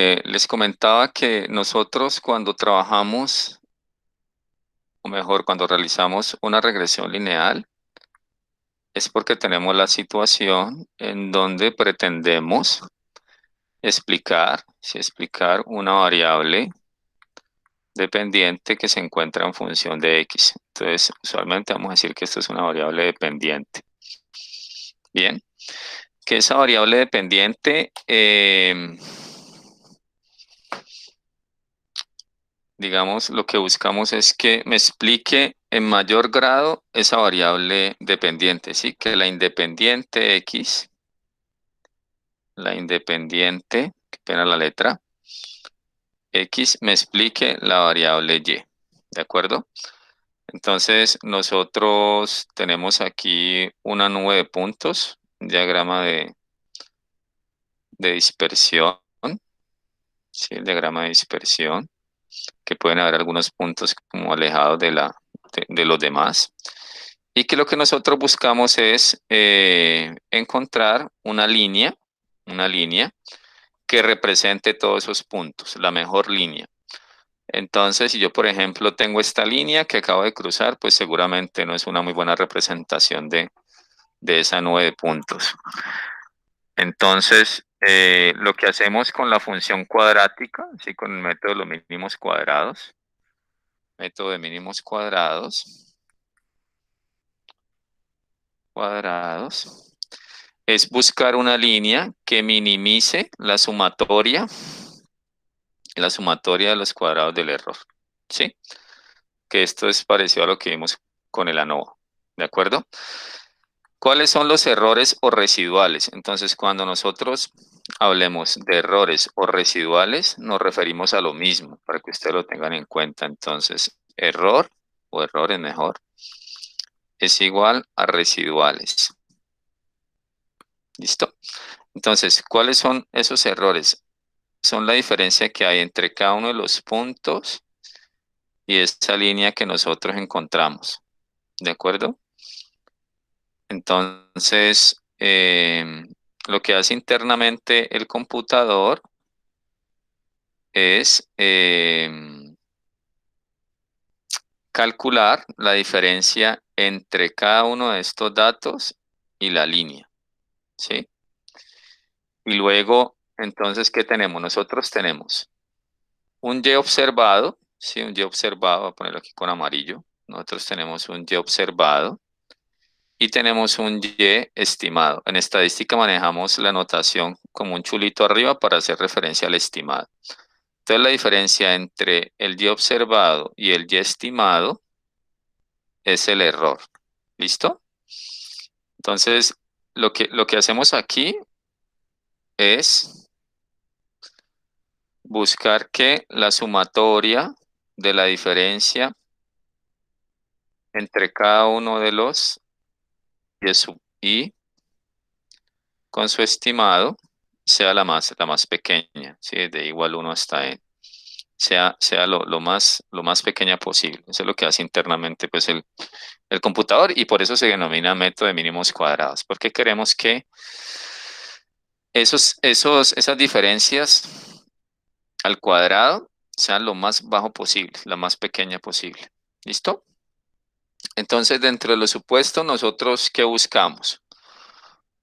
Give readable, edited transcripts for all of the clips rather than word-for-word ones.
Les comentaba que nosotros cuando trabajamos, o mejor, cuando realizamos una regresión lineal, es porque tenemos la situación en donde pretendemos explicar una variable dependiente que se encuentra en función de x. Entonces, usualmente vamos a decir que esto es una variable dependiente. Bien, que esa variable dependiente, digamos, lo que buscamos es que me explique en mayor grado esa variable dependiente, ¿sí? Que la independiente x, qué pena la letra, x me explique la variable y, ¿de acuerdo? Entonces, nosotros tenemos aquí una nube de puntos, un diagrama de dispersión, ¿sí? El diagrama de dispersión, que pueden haber algunos puntos como alejados de los demás. Y que lo que nosotros buscamos es encontrar una línea que represente todos esos puntos, la mejor línea. Entonces, si yo, por ejemplo, tengo esta línea que acabo de cruzar, pues seguramente no es una muy buena representación de esa nube de puntos. Entonces, lo que hacemos con la función cuadrática, ¿sí? Con el método de los mínimos cuadrados, método de mínimos cuadrados, es buscar una línea que minimice la sumatoria de los cuadrados del error, ¿sí? Que esto es parecido a lo que vimos con el ANOVA, ¿de acuerdo? ¿Cuáles son los errores o residuales? Entonces, cuando nosotros hablemos de errores o residuales, nos referimos a lo mismo, para que ustedes lo tengan en cuenta. Entonces, error o errores mejor es igual a residuales. ¿Listo? Entonces, ¿cuáles son esos errores? Son la diferencia que hay entre cada uno de los puntos y esa línea que nosotros encontramos. ¿De acuerdo? Entonces, lo que hace internamente el computador es calcular la diferencia entre cada uno de estos datos y la línea, ¿sí? Y luego, entonces, ¿qué tenemos? Nosotros tenemos un y observado, ¿sí? Un y observado, voy a ponerlo aquí con amarillo. Nosotros tenemos un y observado y tenemos un y estimado. En estadística manejamos la notación como un chulito arriba para hacer referencia al estimado. Entonces la diferencia entre el y observado y el y estimado es el error. ¿Listo? Entonces, lo que hacemos aquí es buscar que la sumatoria de la diferencia entre cada uno de los y con su estimado sea la más pequeña, ¿sí? De igual 1 hasta n. Sea lo más pequeña posible. Eso es lo que hace internamente pues, el computador y por eso se denomina método de mínimos cuadrados, porque queremos que esas diferencias al cuadrado sean lo más bajo posible, la más pequeña posible. ¿Listo? Entonces, dentro de los supuestos, nosotros, ¿qué buscamos?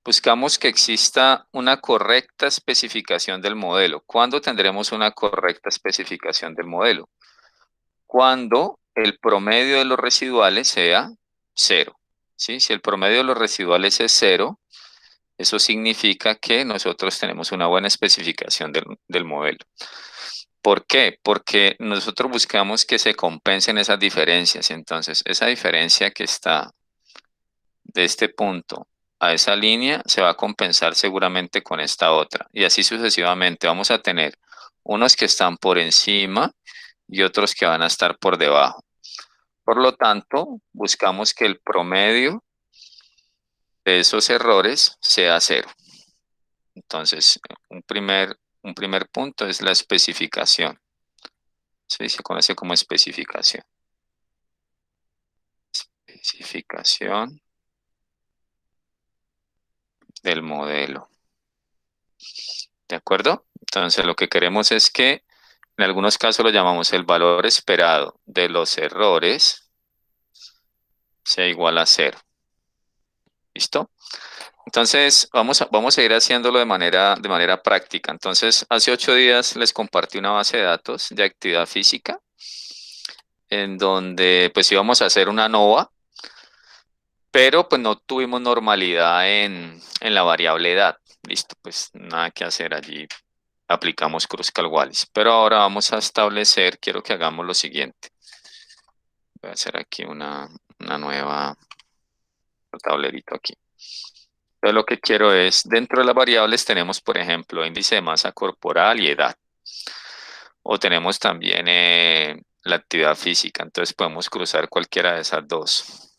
Buscamos que exista una correcta especificación del modelo. ¿Cuándo tendremos una correcta especificación del modelo? Cuando el promedio de los residuales sea cero, ¿sí? Si el promedio de los residuales es cero, eso significa que nosotros tenemos una buena especificación del modelo. ¿Por qué? Porque nosotros buscamos que se compensen esas diferencias. Entonces, esa diferencia que está de este punto a esa línea se va a compensar seguramente con esta otra. Y así sucesivamente vamos a tener unos que están por encima y otros que van a estar por debajo. Por lo tanto, buscamos que el promedio de esos errores sea cero. Entonces, un primer punto es la especificación. Se conoce como especificación. Especificación del modelo. ¿De acuerdo? Entonces lo que queremos es que en algunos casos lo llamamos el valor esperado de los errores sea igual a cero. ¿Listo? Entonces, vamos a ir haciéndolo de manera práctica. Entonces, hace 8 días les compartí una base de datos de actividad física en donde pues íbamos a hacer una nova, pero pues no tuvimos normalidad en la variable edad. Listo, pues nada que hacer allí. Aplicamos Kruskal Wallis. Pero ahora vamos a establecer, quiero que hagamos lo siguiente. Voy a hacer aquí una nueva tablerito aquí. Entonces lo que quiero es, dentro de las variables tenemos, por ejemplo, índice de masa corporal y edad. O tenemos también la actividad física. Entonces podemos cruzar cualquiera de esas dos.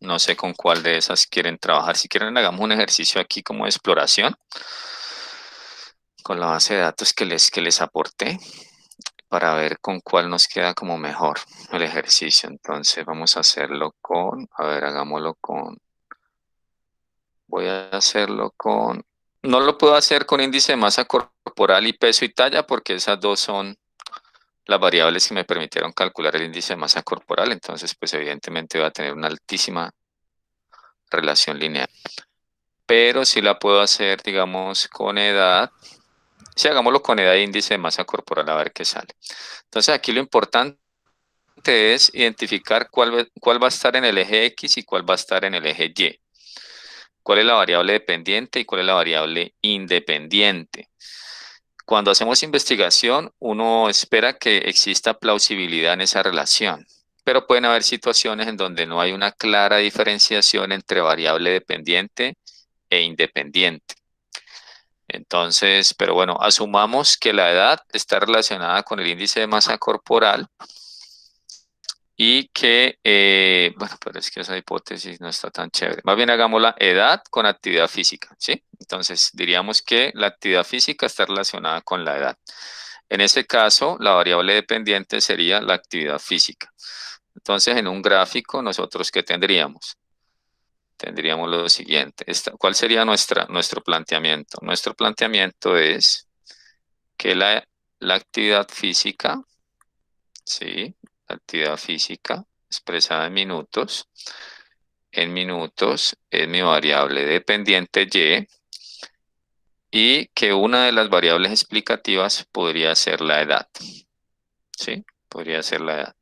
No sé con cuál de esas quieren trabajar. Si quieren, hagamos un ejercicio aquí como de exploración con la base de datos que les aporté para ver con cuál nos queda como mejor el ejercicio. Entonces vamos a hacerlo hagámoslo voy a hacerlo no lo puedo hacer con índice de masa corporal y peso y talla porque esas dos son las variables que me permitieron calcular el índice de masa corporal. Entonces, pues evidentemente va a tener una altísima relación lineal. Pero sí la puedo hacer, digamos, con edad. Si hagámoslo con edad e índice de masa corporal, a ver qué sale. Entonces, aquí lo importante es identificar cuál va a estar en el eje X y cuál va a estar en el eje Y. Cuál es la variable dependiente y cuál es la variable independiente. Cuando hacemos investigación, uno espera que exista plausibilidad en esa relación, pero pueden haber situaciones en donde no hay una clara diferenciación entre variable dependiente e independiente. Entonces, pero bueno, asumamos que la edad está relacionada con el índice de masa corporal y que, bueno, pero es que esa hipótesis no está tan chévere. Más bien hagamos la edad con actividad física, ¿sí? Entonces diríamos que la actividad física está relacionada con la edad. En ese caso, la variable dependiente sería la actividad física. Entonces, en un gráfico, ¿nosotros qué tendríamos? Tendríamos lo siguiente. ¿Cuál sería nuestro planteamiento? Nuestro planteamiento es que la actividad física, ¿sí? La actividad física expresada en minutos es mi variable dependiente y que una de las variables explicativas podría ser la edad, ¿sí? Podría ser la edad.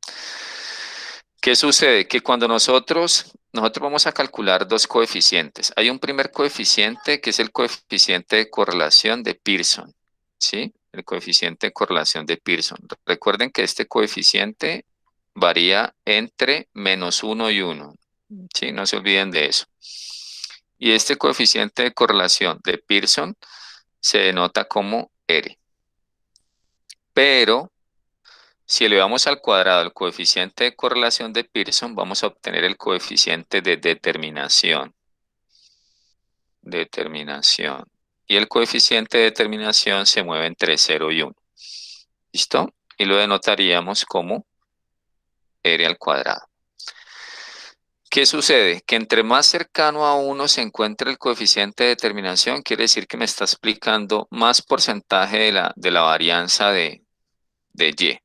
¿Qué sucede? Que cuando nosotros vamos a calcular dos coeficientes. Hay un primer coeficiente que es el coeficiente de correlación de Pearson, ¿sí? El coeficiente de correlación de Pearson. Recuerden que este coeficiente varía entre -1 y 1, ¿sí? No se olviden de eso. Y este coeficiente de correlación de Pearson se denota como R. Pero si elevamos al cuadrado el coeficiente de correlación de Pearson, vamos a obtener el coeficiente de determinación. Y el coeficiente de determinación se mueve entre 0 y 1. ¿Listo? Y lo denotaríamos como R al cuadrado. ¿Qué sucede? Que entre más cercano a 1 se encuentra el coeficiente de determinación, quiere decir que me está explicando más porcentaje de la varianza de Y.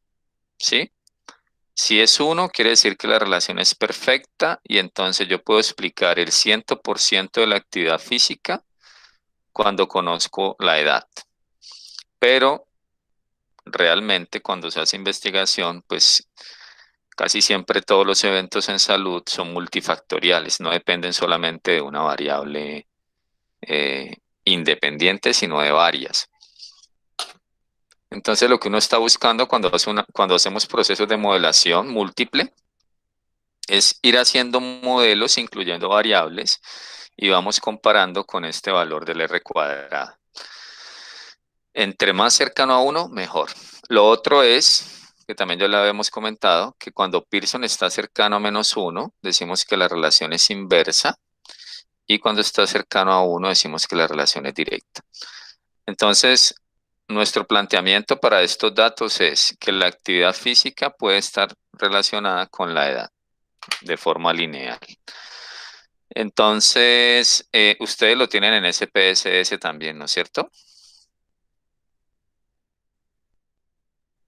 ¿Sí? Si es 1, quiere decir que la relación es perfecta y entonces yo puedo explicar el 100% de la actividad física cuando conozco la edad. Pero realmente cuando se hace investigación, pues casi siempre todos los eventos en salud son multifactoriales, no dependen solamente de una variable eh, independiente, sino de varias. Entonces lo que uno está buscando cuando hacemos procesos de modelación múltiple es ir haciendo modelos incluyendo variables y vamos comparando con este valor del R cuadrado. Entre más cercano a 1, mejor. Lo otro es, que también ya lo habíamos comentado, que cuando Pearson está cercano a -1, decimos que la relación es inversa, y cuando está cercano a 1, decimos que la relación es directa. Entonces, nuestro planteamiento para estos datos es que la actividad física puede estar relacionada con la edad de forma lineal. Entonces, ustedes lo tienen en SPSS también, ¿no es cierto?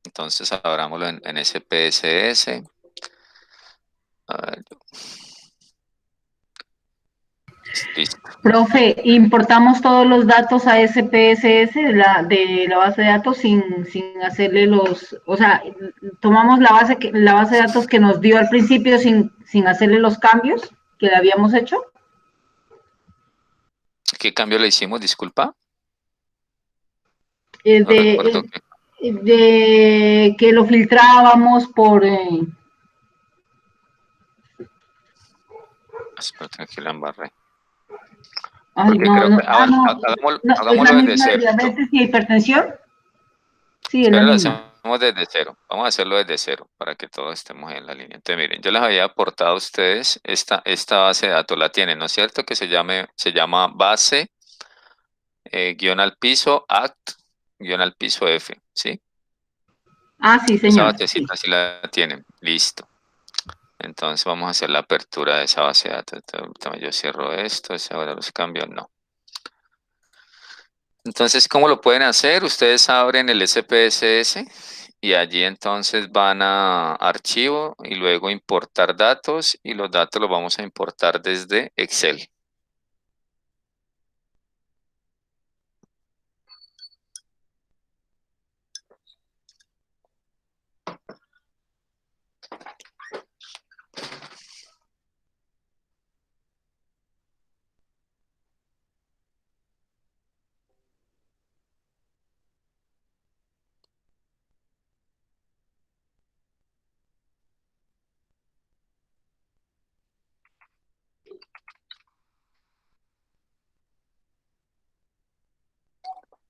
Entonces abrámoslo en SPSS. A ver, listo. Profe, importamos todos los datos a SPSS de la base de datos sin hacerle o sea, tomamos la base de datos que nos dio al principio sin hacerle los cambios que le habíamos hecho. ¿Qué cambio le hicimos? Disculpa. No recuerdo De, qué. de que lo filtrábamos por... Espera, tranquila, embarré. ay, Porque no, creo no, que no, no, es la hagámoslo desde misma de cero. diabetes y hipertensión. Sí, es la Espera, lo misma. hacemos desde cero. Vamos a hacerlo desde cero para que todos estemos en la línea. Entonces, miren, yo les había aportado a ustedes esta base de datos. La tienen, ¿no es cierto? Se llama base guión al piso act guión al piso F, ¿sí? Ah, sí, Esa señor. Sí. basecita sí la tienen. Listo. Entonces vamos a hacer la apertura de esa base de datos. Entonces, yo cierro esto, ahora los cambios, no. Entonces, ¿cómo lo pueden hacer? Ustedes abren el SPSS y allí entonces van a archivo y luego importar datos y los datos los vamos a importar desde Excel.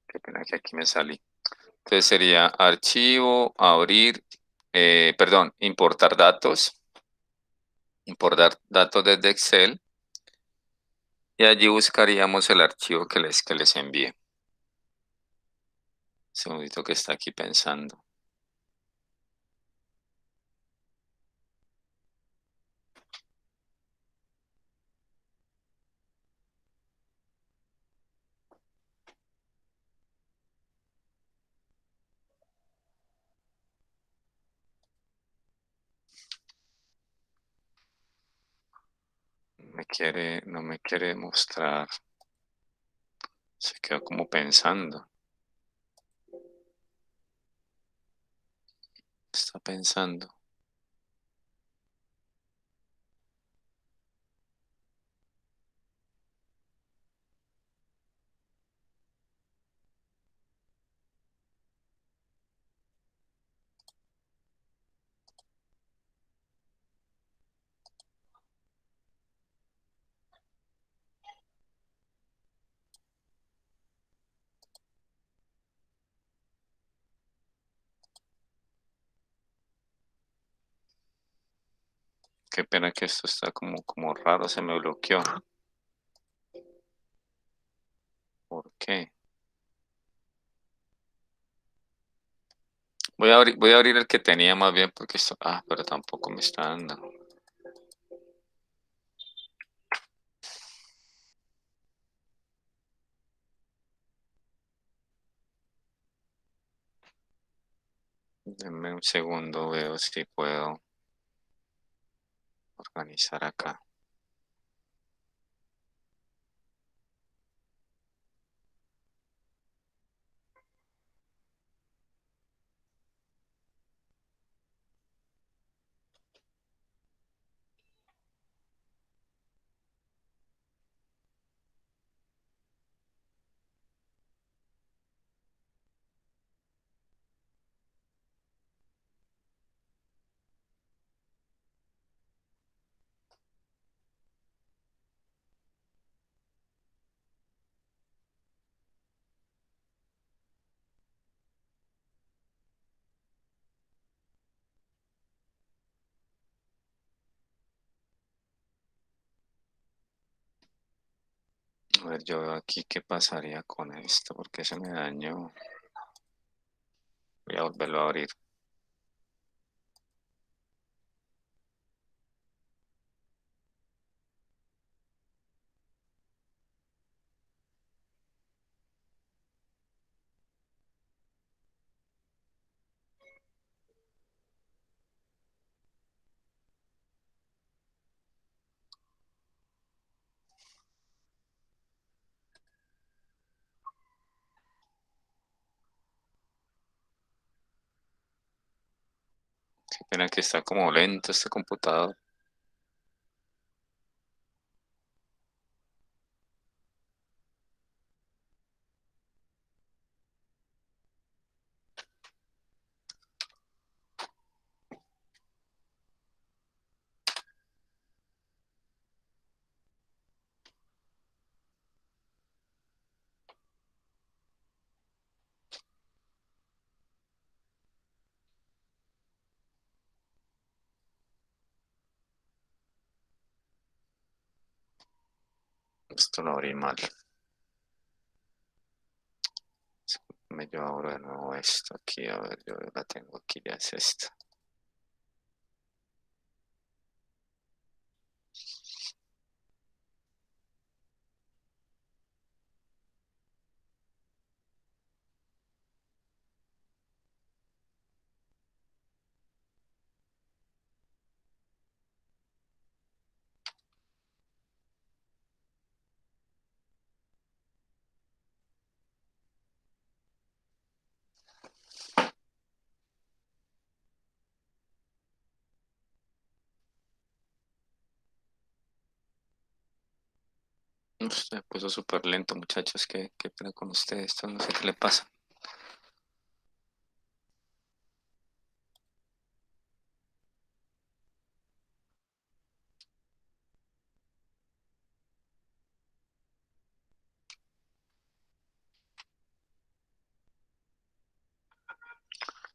Qué pena que aquí me salí. Entonces sería archivo, abrir, perdón, importar datos desde Excel y allí buscaríamos el archivo que les envié. Un segundito que está aquí pensando. No me quiere mostrar. Se quedó como pensando. Está pensando. Qué pena que esto está como raro, se me bloqueó. ¿Por qué? Voy a abrir el que tenía más bien porque esto. Ah, pero tampoco me está dando. Denme un segundo, veo si puedo organizar acá. A ver, yo veo aquí qué pasaría con esto, porque se me dañó. Voy a volverlo a abrir. Miren que está como lento este computador. Esto lo abrí mal. Yo abro de nuevo esto aquí. A ver, yo la tengo aquí, ya es esta. Se puso súper lento, muchachos. ¿Qué pena con ustedes? Esto no sé qué le pasa.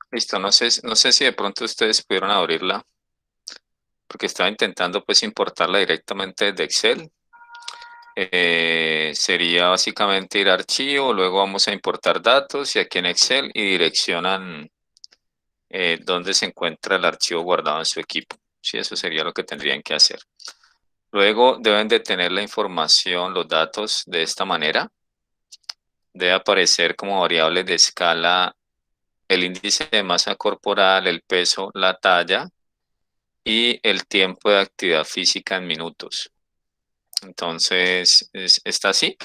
Listo, no sé si de pronto ustedes pudieron abrirla, porque estaba intentando pues importarla directamente desde Excel. Sería básicamente ir a archivo, luego vamos a importar datos y aquí en Excel y direccionan dónde se encuentra el archivo guardado en su equipo. Sí, eso sería lo que tendrían que hacer. Luego deben de tener la información, los datos de esta manera. Debe aparecer como variables de escala el índice de masa corporal, el peso, la talla y el tiempo de actividad física en minutos. Entonces, ¿está así?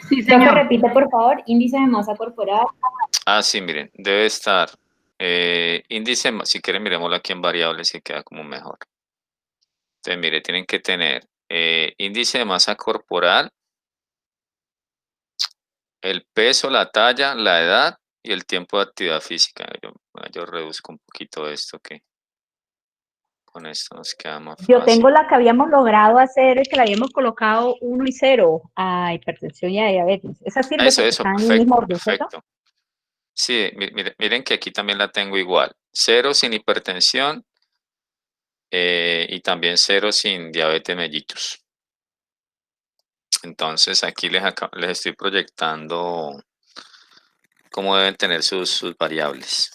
Sí, Profe, señor. repite por favor, índice de masa corporal. Ah, sí, miren, debe estar índice, si quieren miremoslo aquí en variables que queda como mejor. Entonces, mire, tienen que tener índice de masa corporal, el peso, la talla, la edad y el tiempo de actividad física. Yo reduzco un poquito esto, que con esto nos queda más Yo fácil. tengo la que habíamos logrado hacer, que le habíamos colocado 1 y 0 a hipertensión y a diabetes. Esa sirve porque Eso, está en el mismo perfecto, orden, ¿cierto? perfecto. Sí, miren que aquí también la tengo igual. 0 sin hipertensión y también 0 sin diabetes mellitus. Entonces aquí les estoy proyectando cómo deben tener sus variables.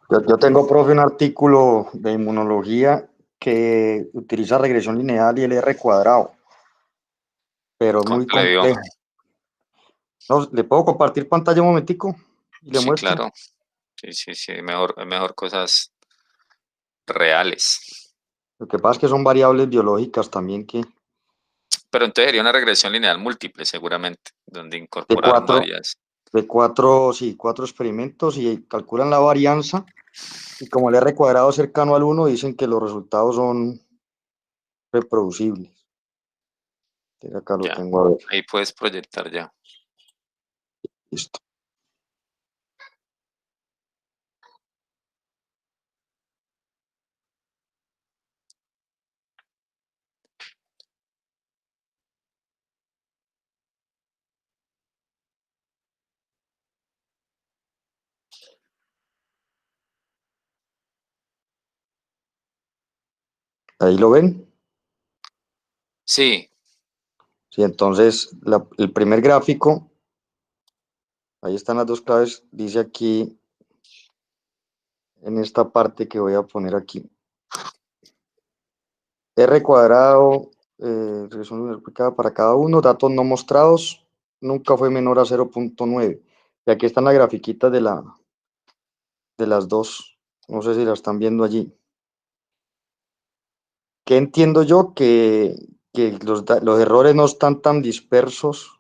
Yo tengo, profe, un artículo de inmunología que utiliza regresión lineal y el R cuadrado, pero es ¿Cómo muy que le dio? complejo. No, ¿le puedo compartir pantalla un momentico y le Sí, muestro? claro. Sí, es mejor cosas reales. Lo que pasa es que son variables biológicas también que Pero entonces sería una regresión lineal múltiple, seguramente, donde de incorporaron cuatro, varias. sí, 4 experimentos y calculan la varianza y como el R cuadrado es cercano al 1, dicen que los resultados son reproducibles. Entonces acá lo Ya, tengo a ver. ahí puedes proyectar ya. Listo. Ahí lo ven. Sí, Sí, entonces el primer gráfico, ahí están las dos claves, dice aquí en esta parte que voy a poner aquí. R cuadrado, regresión multiplicada para cada uno, datos no mostrados, nunca fue menor a 0.9. Y aquí están las grafiquitas de las dos, no sé si la están viendo allí. ¿Qué entiendo yo? Que que los errores no están tan dispersos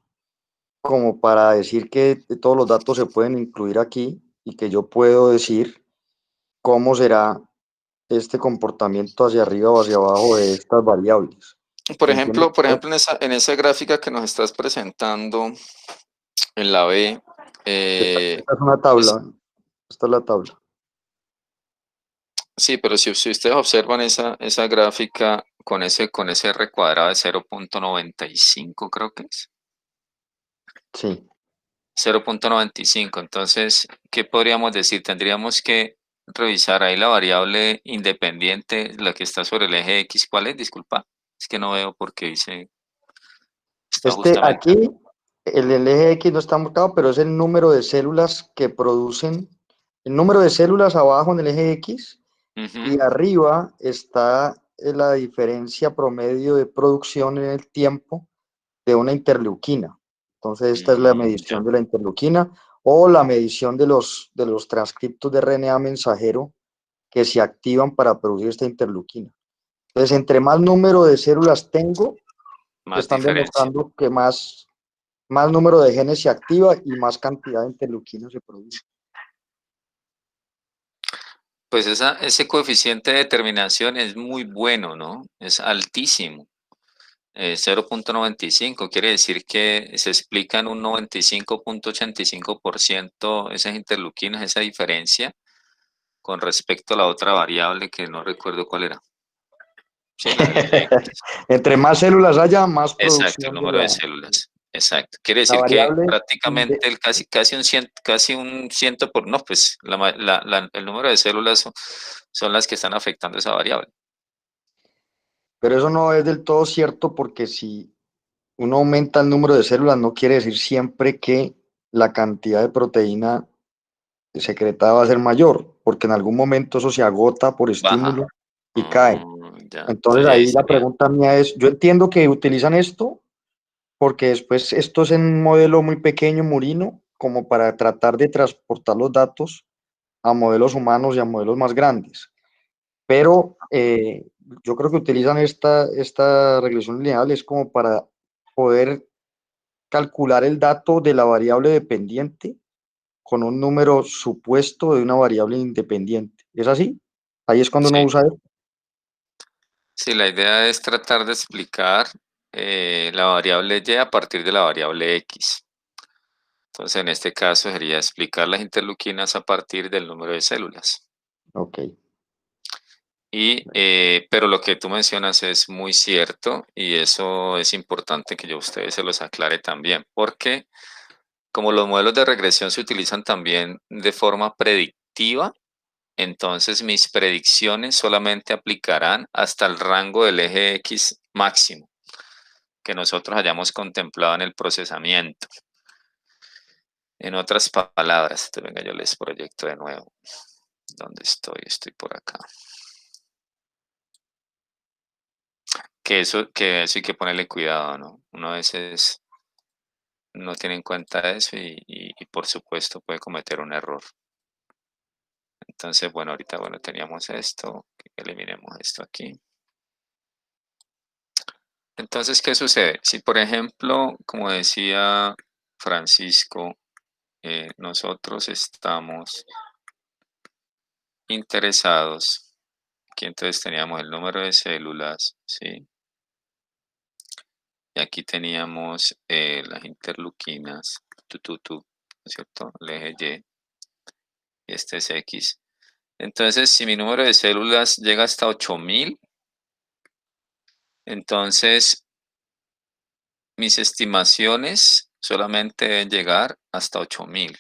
como para decir que todos los datos se pueden incluir aquí y que yo puedo decir cómo será este comportamiento hacia arriba o hacia abajo de estas variables. Por Entiendo. ejemplo, en esa gráfica que nos estás presentando en la B, Esta es una pues, tabla. Esta es la tabla. sí, pero si ustedes observan esa gráfica con ese R cuadrado de 0.95, creo que es. Sí. 0.95. Entonces, ¿qué podríamos decir? Tendríamos que revisar ahí la variable independiente, la que está sobre el eje X. ¿Cuál es? Disculpa. Es que no veo porque dice, está justamente. Aquí, el eje X no está marcado, pero es el número de células que producen, el número de células abajo en el eje X y Ujú. arriba está la diferencia promedio de producción en el tiempo de una interleuquina. Entonces, esta es la Ya. medición de la interleuquina o la medición de los transcriptos de RNA mensajero que se activan para producir esta interleuquina. Entonces, entre más número de células tengo, Más están diferencia. demostrando que más número de genes se activa y más cantidad de interleuquina se produce. Pues ese coeficiente de determinación es muy bueno, ¿no? Es altísimo. 0.95 quiere decir que se explica en un 95.85% esas interleuquinas, esa diferencia con respecto a la otra variable que no recuerdo cuál era. Sí, la del eje X. Entre más células haya, más Exacto, el producción de número de células. Exacto. Quiere la decir que variable. prácticamente casi un ciento no, pues el número de células son las que están afectando esa variable. Pero eso no es del todo cierto porque si uno aumenta el número de células, no quiere decir siempre que la cantidad de proteína secretada va a ser mayor, porque en algún momento eso se agota por Baja. estímulo y cae. Ya. Entonces Entonces ahí ahí la sería. pregunta mía es, yo entiendo que utilizan esto porque después esto es en un modelo muy pequeño, murino, como para tratar de transportar los datos a modelos humanos y a modelos más grandes. Pero yo creo que utilizan esta regresión lineal es como para poder calcular el dato de la variable dependiente con un número supuesto de una variable independiente. ¿Es así? Ahí es cuando uno Sí. usa esto. Sí, la idea es tratar de explicar la variable y a partir de la variable x. Entonces, en este caso sería explicar las interleuquinas a partir del número de células. Ok. Pero lo que tú mencionas es muy cierto y eso es importante que yo a ustedes se los aclare también, porque como los modelos de regresión se utilizan también de forma predictiva, entonces mis predicciones solamente aplicarán hasta el rango del eje X máximo que nosotros hayamos contemplado en el procesamiento. En otras palabras, venga, yo les proyecto de nuevo. ¿Dónde estoy? Estoy por acá. Que eso hay que ponerle cuidado, ¿no? Uno a veces no tiene en cuenta eso y por supuesto puede cometer un error. Entonces, bueno, ahorita, bueno, teníamos esto, eliminemos esto aquí. Entonces, ¿qué sucede? Si, por ejemplo, como decía Francisco, nosotros estamos interesados, aquí entonces teníamos el número de células, ¿sí? Y aquí teníamos las interleuquinas, ¿no es cierto? El eje Y este es X. Entonces, si mi número de células llega hasta 8000, entonces mis estimaciones solamente deben llegar hasta 8000.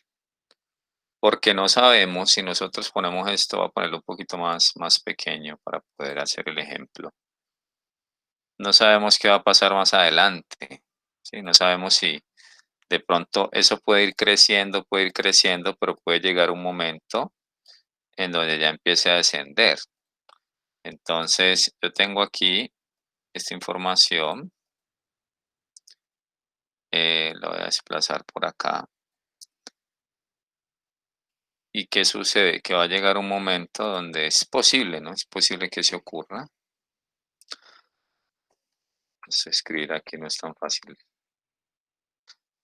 Porque no sabemos si nosotros ponemos esto, voy a ponerlo un poquito más pequeño para poder hacer el ejemplo. No sabemos qué va a pasar más adelante, ¿sí? No sabemos si de pronto eso puede ir creciendo, pero puede llegar un momento en donde ya empiece a descender. Entonces, yo tengo aquí esta información, la voy a desplazar por acá. ¿Y qué sucede? Que va a llegar un momento donde es posible, ¿no? Es posible que se ocurra. Pues escribir aquí no es tan fácil.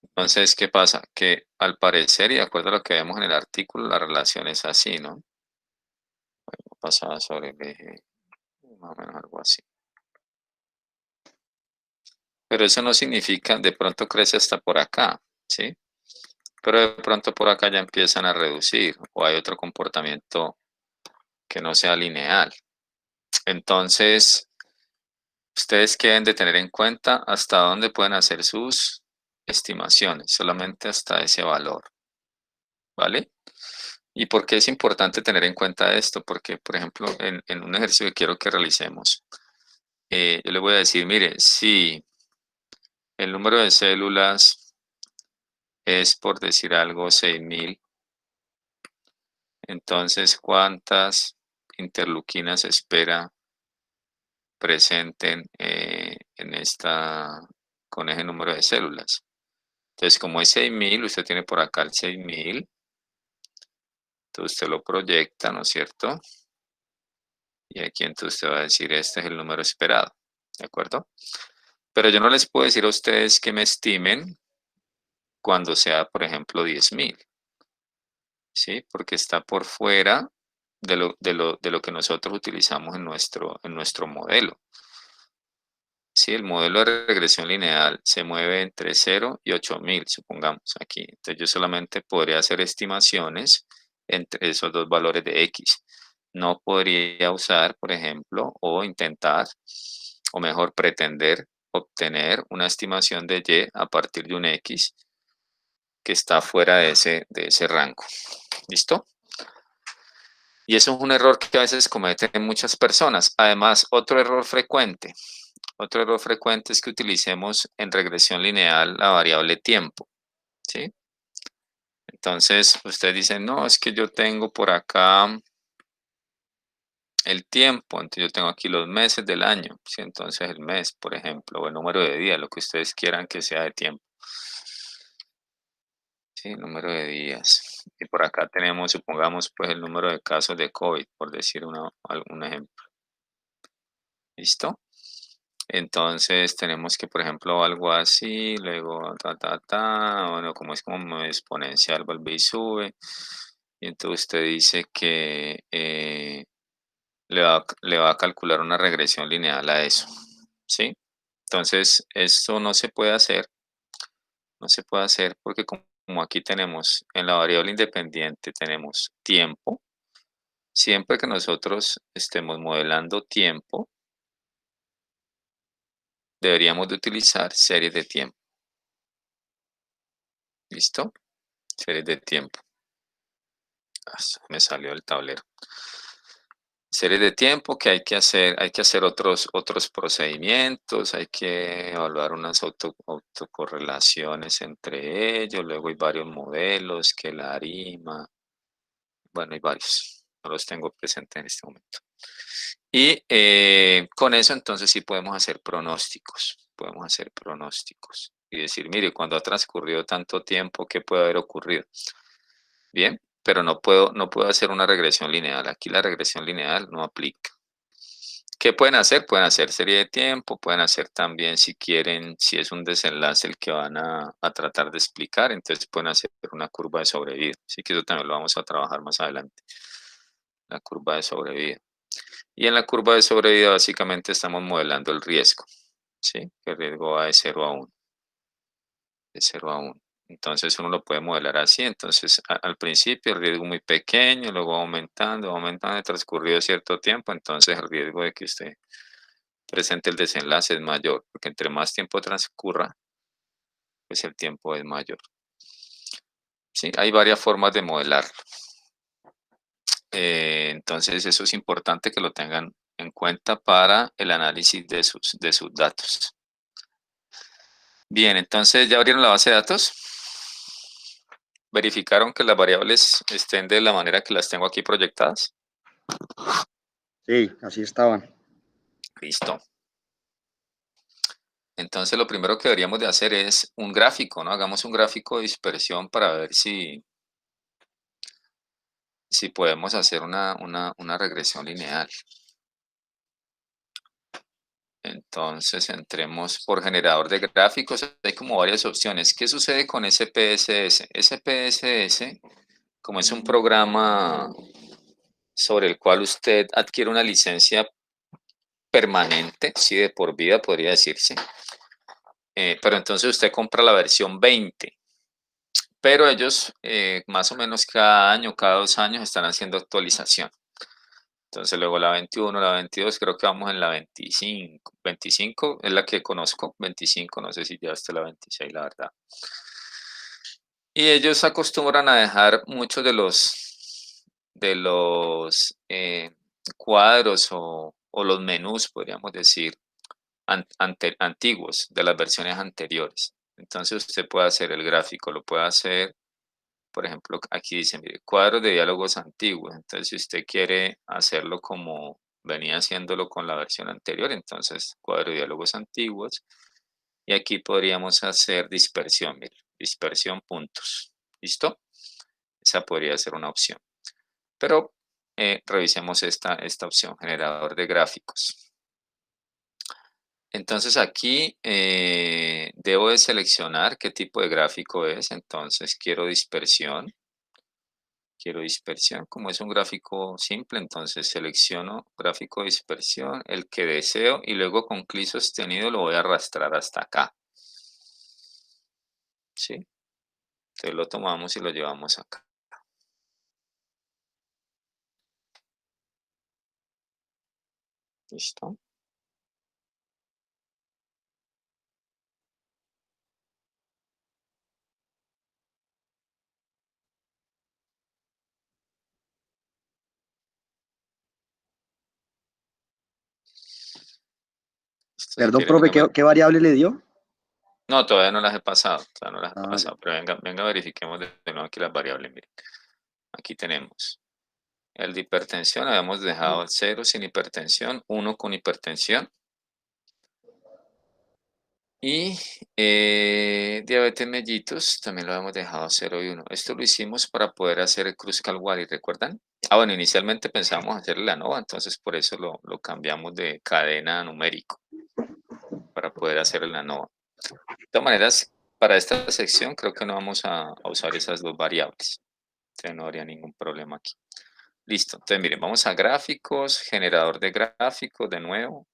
Entonces, ¿qué pasa? Que al parecer, y de acuerdo a lo que vemos en el artículo, la relación es así, ¿no? Pasada sobre el eje, más o menos algo así. Pero eso no significa, de pronto crece hasta por acá, ¿sí? Pero de pronto por acá ya empiezan a reducir o hay otro comportamiento que no sea lineal. Entonces, ustedes que deben de tener en cuenta hasta dónde pueden hacer sus estimaciones, solamente hasta ese valor, ¿vale? ¿Y por qué es importante tener en cuenta esto? Porque, por ejemplo, en un ejercicio que quiero que realicemos, yo le voy a decir, mire, si el número de células es, por decir algo, 6000, entonces, ¿cuántas interleuquinas espera presenten en esta, con ese número de células? Entonces, como es 6000, usted tiene por acá el 6000, entonces usted lo proyecta, ¿no es cierto? Y aquí entonces usted va a decir, este es el número esperado, ¿de acuerdo? Pero yo no les puedo decir a ustedes que me estimen cuando sea, por ejemplo, 10.000, ¿sí? Porque está por fuera de lo que nosotros utilizamos en nuestro modelo. Sí, el modelo de regresión lineal se mueve entre 0 y 8000, supongamos aquí. Entonces yo solamente podría hacer estimaciones entre esos dos valores de X. No podría usar, por ejemplo, o intentar, o mejor pretender obtener una estimación de Y a partir de un X que está fuera de ese rango. ¿Listo? Y eso es un error que a veces cometen muchas personas. Además, otro error frecuente es que utilicemos en regresión lineal la variable tiempo, ¿sí? Entonces, ustedes dicen, no, es que yo tengo por acá el tiempo, entonces yo tengo aquí los meses del año, ¿sí? Entonces el mes, por ejemplo, o el número de días, lo que ustedes quieran que sea de tiempo. Sí, número de días. Y por acá tenemos, supongamos, pues el número de casos de COVID, por decir algún ejemplo. ¿Listo? Entonces tenemos que, por ejemplo, algo así, luego bueno, como es como exponencial, vuelve y sube. Y entonces usted dice que le va a calcular una regresión lineal a eso, ¿sí? Entonces, esto no se puede hacer porque como aquí tenemos en la variable independiente, tenemos tiempo. Siempre que nosotros estemos modelando tiempo, deberíamos de utilizar series de tiempo. ¿Listo? Series de tiempo. Me salió el tablero. Series de tiempo que hay que hacer otros procedimientos, hay que evaluar unas autocorrelaciones entre ellos, luego hay varios modelos, que la ARIMA, bueno, hay varios, no los tengo presentes en este momento. Y con eso entonces sí podemos hacer pronósticos, y decir, mire, cuando ha transcurrido tanto tiempo, ¿qué puede haber ocurrido? Bien, pero no puedo hacer una regresión lineal. Aquí la regresión lineal no aplica. ¿Qué pueden hacer? Pueden hacer serie de tiempo, pueden hacer también, si quieren, si es un desenlace el que van a tratar de explicar, entonces pueden hacer una curva de sobrevida. Así que eso también lo vamos a trabajar más adelante. La curva de sobrevida. Y en la curva de sobrevida básicamente estamos modelando el riesgo, ¿sí? El riesgo va de 0 a 1. De 0 a 1. Entonces uno lo puede modelar así. Entonces al principio el riesgo muy pequeño, luego aumentando, transcurrido cierto tiempo, entonces el riesgo de que usted presente el desenlace es mayor, porque entre más tiempo transcurra, pues el tiempo es mayor. Sí, hay varias formas de modelarlo. Entonces eso es importante que lo tengan en cuenta para el análisis de sus datos. Bien, entonces ya abrieron la base de datos. ¿Verificaron que las variables estén de la manera que las tengo aquí proyectadas? Sí, así estaban. Listo. Entonces lo primero que deberíamos de hacer es un gráfico, ¿no? Hagamos un gráfico de dispersión para ver si podemos hacer una regresión lineal. Entonces, entremos por generador de gráficos. Hay como varias opciones. ¿Qué sucede con SPSS? SPSS, como es un programa sobre el cual usted adquiere una licencia permanente, sí, de por vida podría decirse, pero entonces usted compra la versión 20, pero ellos más o menos cada año, cada 2 años están haciendo actualización. Entonces luego la 21, la 22, creo que vamos en la 25. 25 es la que conozco, 25, no sé si ya está la 26, la verdad. Y ellos acostumbran a dejar muchos de los cuadros o los menús, podríamos decir, antiguos, de las versiones anteriores. Entonces usted puede hacer el gráfico, lo puede hacer, por ejemplo, aquí dice, mire, cuadros de diálogos antiguos. Entonces, si usted quiere hacerlo como venía haciéndolo con la versión anterior, entonces cuadro de diálogos antiguos. Y aquí podríamos hacer dispersión, mire, dispersión puntos. ¿Listo? Esa podría ser una opción. Pero revisemos esta opción, generador de gráficos. Entonces aquí debo de seleccionar qué tipo de gráfico es. Entonces quiero dispersión. Quiero dispersión. Como es un gráfico simple, entonces selecciono gráfico de dispersión, el que deseo, y luego con clic sostenido lo voy a arrastrar hasta acá. ¿Sí? Entonces lo tomamos y lo llevamos acá. ¿Listo? Perdón, profe, ¿qué variable le dio? No, todavía no las he pasado, todavía no las he Ah, pasado, pero venga, verifiquemos de nuevo aquí las variables. Miren, aquí tenemos el de hipertensión, habíamos dejado 0 sin hipertensión, 1 con hipertensión. Y diabetes mellitus también lo hemos dejado 0 y 1. Esto lo hicimos para poder hacer el Kruskal-Wallis, ¿recuerdan? Ah, bueno, inicialmente pensábamos hacerle la ANOVA, entonces por eso lo cambiamos de cadena a numérico, para poder hacer la ANOVA. De todas maneras, para esta sección creo que no vamos a usar esas dos variables. Entonces no habría ningún problema aquí. Listo, entonces miren, vamos a gráficos, generador de gráficos de nuevo.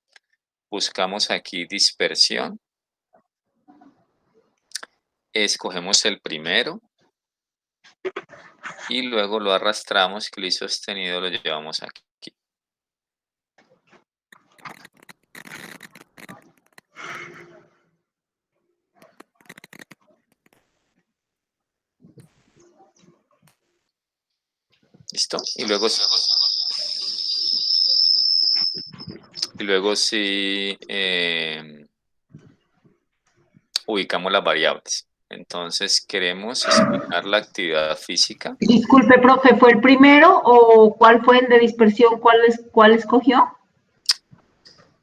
Buscamos aquí dispersión. Escogemos el primero. Y luego lo arrastramos, clic sostenido, lo llevamos aquí. ¿Listo? Y luego sí ubicamos las variables. Entonces queremos explicar la actividad física. Disculpe, profe, ¿fue el primero o cuál fue el de dispersión? ¿Cuál escogió?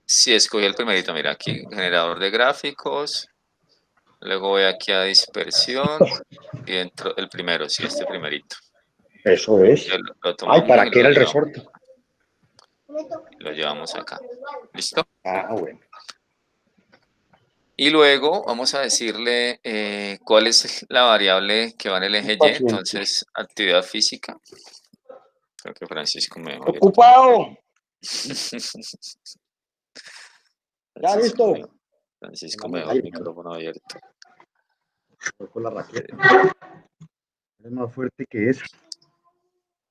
Sí, escogí el primerito, mira aquí, generador de gráficos. Luego voy aquí a dispersión y dentro el primero, sí, este primerito. Eso es. Lo tomamos ¿para y qué era el resorte? lo llevamos acá. ¿Listo? Ah, bueno. Y luego vamos a decirle cuál es la variable que va en el eje Y. Entonces, actividad física. Creo que Francisco me dejó abierto. ¡Ocupado! Ya, listo. Francisco me dejó el micrófono abierto. Con la raqueta. Es más fuerte que eso.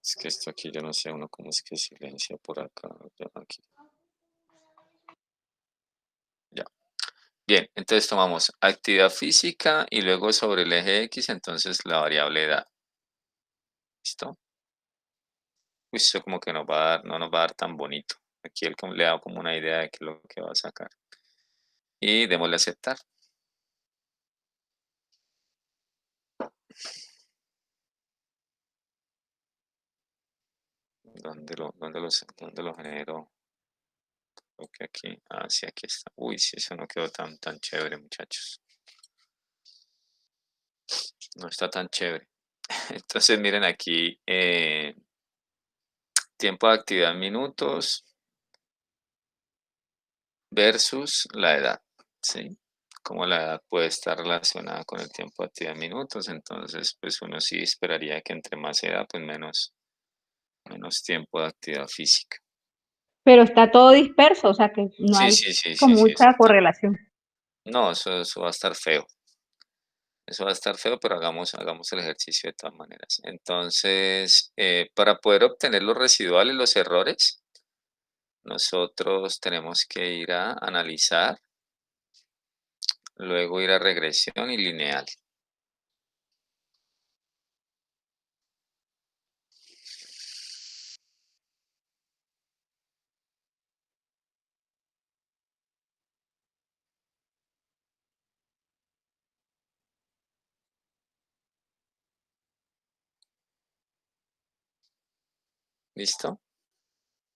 Es que esto aquí yo no sé uno cómo es que silencia por acá. Aquí. Ya. Bien, entonces tomamos actividad física y luego sobre el eje X, entonces la variable edad. ¿Listo? Uy, esto como que no nos va a dar tan bonito. Aquí él le da como una idea de qué es lo que va a sacar. Y démosle a aceptar. ¿Dónde lo genero? Creo que aquí. Ah, sí, aquí está. Uy, sí, eso no quedó tan chévere, muchachos. No está tan chévere. Entonces, miren aquí. Tiempo de actividad en minutos. versus la edad, ¿sí? Como la edad puede estar relacionada con el tiempo de actividad en minutos, entonces pues uno sí esperaría que entre más edad, pues menos tiempo de actividad física. Pero está todo disperso, o sea que no Sí, hay sí, sí, sí, como sí, mucha correlación. no, eso va a estar feo. Eso va a estar feo, pero hagamos el ejercicio de todas maneras. Entonces, para poder obtener los residuales, los errores, nosotros tenemos que ir a analizar, luego ir a regresión y lineal. ¿Listo?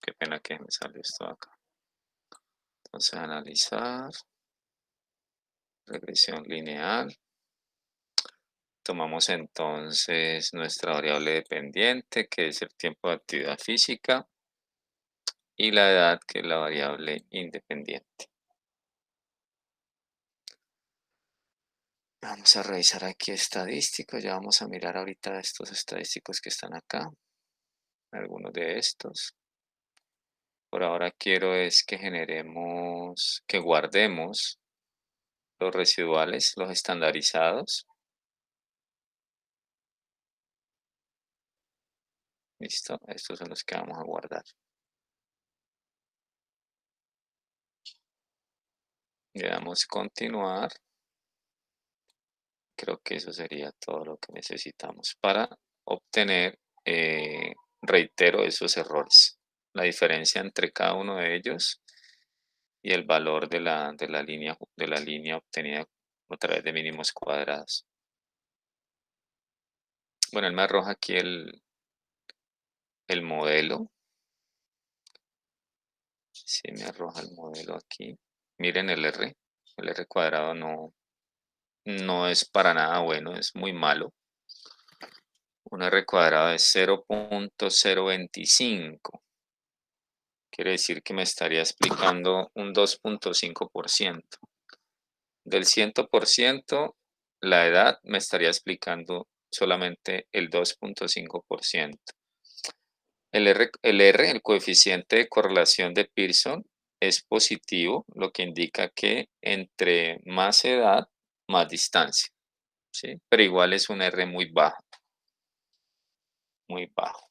Qué pena que me salió esto acá. Entonces, analizar, regresión lineal. Tomamos entonces nuestra variable dependiente, que es el tiempo de actividad física, y la edad, que es la variable independiente. Vamos a revisar aquí estadísticos, ya vamos a mirar ahorita estos estadísticos que están acá, algunos de estos. Por ahora quiero es que que guardemos los residuales, los estandarizados. Listo, estos son los que vamos a guardar. Le damos continuar. Creo que eso sería todo lo que necesitamos para obtener, reitero, esos errores. La diferencia entre cada uno de ellos y el valor de la línea obtenida a través de mínimos cuadrados. Bueno, él me arroja aquí el modelo. Sí, me arroja el modelo aquí. Miren el R cuadrado no es para nada bueno, es muy malo. Un R cuadrado de 0.025. Quiere decir que me estaría explicando un 2.5%. Del 100%, la edad me estaría explicando solamente el 2.5%. El coeficiente de correlación de Pearson, es positivo, lo que indica que entre más edad, más distancia, ¿sí? Pero igual es un R muy bajo, muy bajo.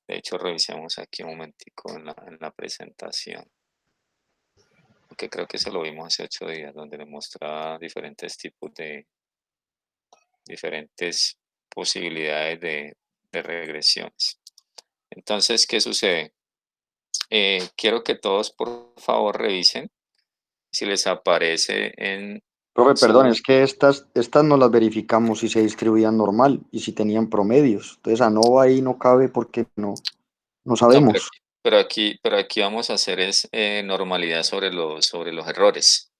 De hecho, revisemos aquí un momentico en la presentación, porque creo que eso lo vimos hace 8 días, donde le mostraba diferentes tipos diferentes posibilidades de regresiones. Entonces, ¿qué sucede? Quiero que todos, por favor, revisen si les aparece en Profe, perdón, su... es que estas no las verificamos si se distribuían normal y si tenían promedios. Entonces, ANOVA ahí no cabe porque no No, sabemos. pero aquí vamos a hacer es normalidad sobre los errores,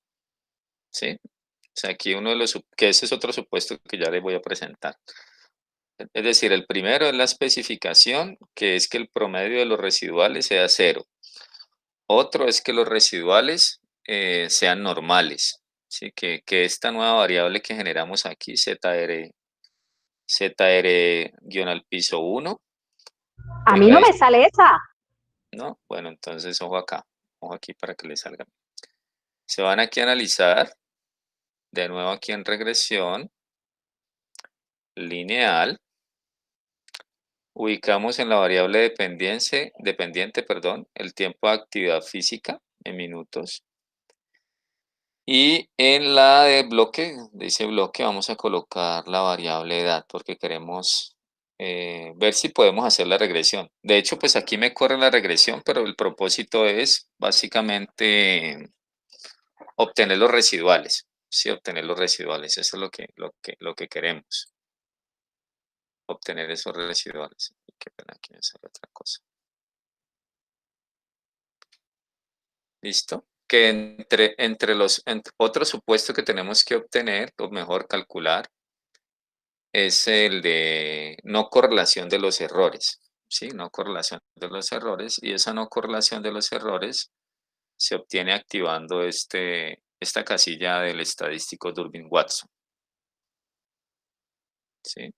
¿sí? O sea, aquí que ese es otro supuesto que ya les voy a presentar. Es decir, el primero es la especificación, que es que el promedio de los residuales sea 0. Otro es que los residuales sean normales, ¿sí? Que esta nueva variable que generamos aquí, ZR-al-piso 1, A mí tenga no me sale esa. ¿no? Bueno, entonces ojo acá, ojo aquí para que les salga. Se van aquí a analizar, de nuevo aquí en regresión, lineal, ubicamos en la variable dependiente, el tiempo de actividad física en minutos. Y en la de ese bloque, vamos a colocar la variable edad, porque queremos ver si podemos hacer la regresión. De hecho, pues aquí me corre la regresión, pero el propósito es básicamente obtener los residuales. Sí, obtener los residuales. Eso es lo que queremos. Obtener esos residuales. Qué pena, aquí me sale otra cosa. ¿Listo? Que otro supuesto que tenemos que obtener, o mejor calcular, es el de no correlación de los errores. ¿Sí? No correlación de los errores. Y esa no correlación de los errores se obtiene activando esta casilla del estadístico Durbin-Watson. ¿Sí?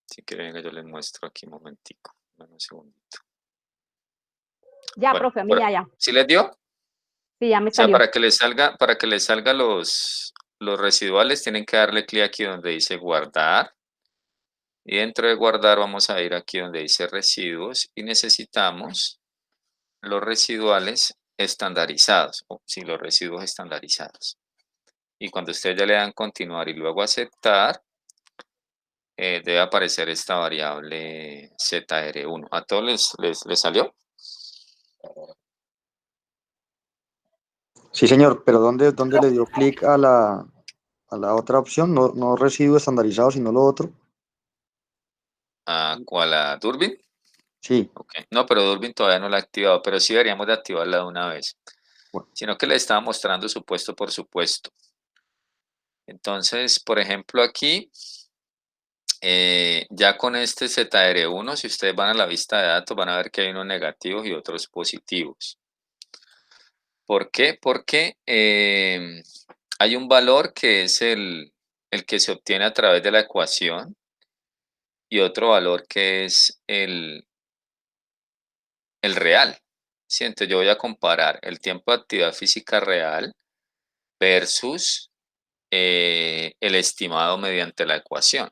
Si quieren, yo les muestro aquí un momentico. Un segundito. Ya, Bueno, profe, a mí ya. ¿sí les dio? Sí, ya me O sea, salió. para que les salga los residuales, tienen que darle clic aquí donde dice guardar. Y dentro de guardar vamos a ir aquí donde dice residuos y necesitamos los residuales estandarizados, o sí, los residuos estandarizados. Y cuando ustedes ya le dan continuar y luego aceptar, debe aparecer esta variable ZR1. ¿A todos les salió? Sí, señor, pero ¿dónde le dio clic a la otra opción? No residuo estandarizado, sino lo otro. ¿A cuál? ¿A Durbin? Sí, Ok. No, pero Durbin todavía no la ha activado, pero sí deberíamos de activarla de una vez. bueno, Sino que le estaba mostrando supuesto por supuesto. Entonces, por ejemplo, aquí, ya con este ZR1, si ustedes van a la vista de datos, van a ver que hay unos negativos y otros positivos. ¿Por qué? Porque hay un valor que es el que se obtiene a través de la ecuación y otro valor que es el real. ¿Sí? Entonces yo voy a comparar el tiempo de actividad física real versus el estimado mediante la ecuación.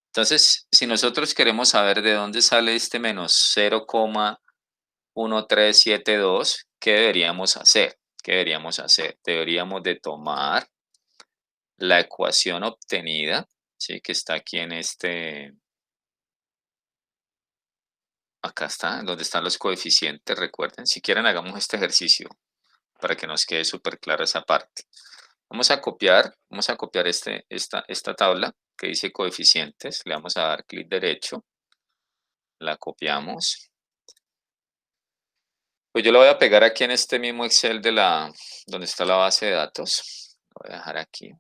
Entonces, si nosotros queremos saber de dónde sale este menos 0,1372, ¿qué deberíamos hacer? ¿Qué deberíamos hacer? Deberíamos de tomar la ecuación obtenida, ¿sí? Que está aquí en acá está, donde están los coeficientes, recuerden. Si quieren, hagamos este ejercicio para que nos quede súper clara esa parte. Vamos a copiar esta tabla que dice coeficientes. Le vamos a dar clic derecho. La copiamos. Pues yo la voy a pegar aquí en este mismo Excel donde está la base de datos. Lo voy a dejar aquí.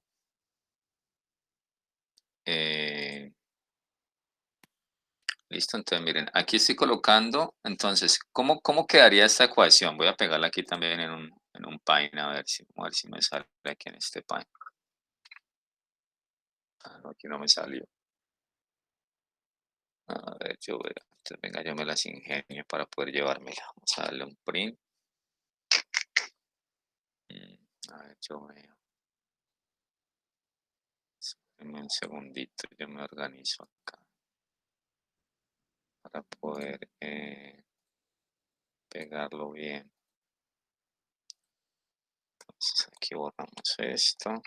Listo, entonces miren, aquí estoy colocando, entonces, ¿cómo quedaría esta ecuación? Voy a pegarla aquí también en un Pine, a ver si me sale aquí en este Pine. Ah, no, aquí no me salió. A ver, entonces venga, yo me las ingenio para poder llevármela. Vamos a darle un print. A ver, yo veo. Deme un segundito, yo me organizo acá para poder pegarlo bien. Entonces aquí borramos esto,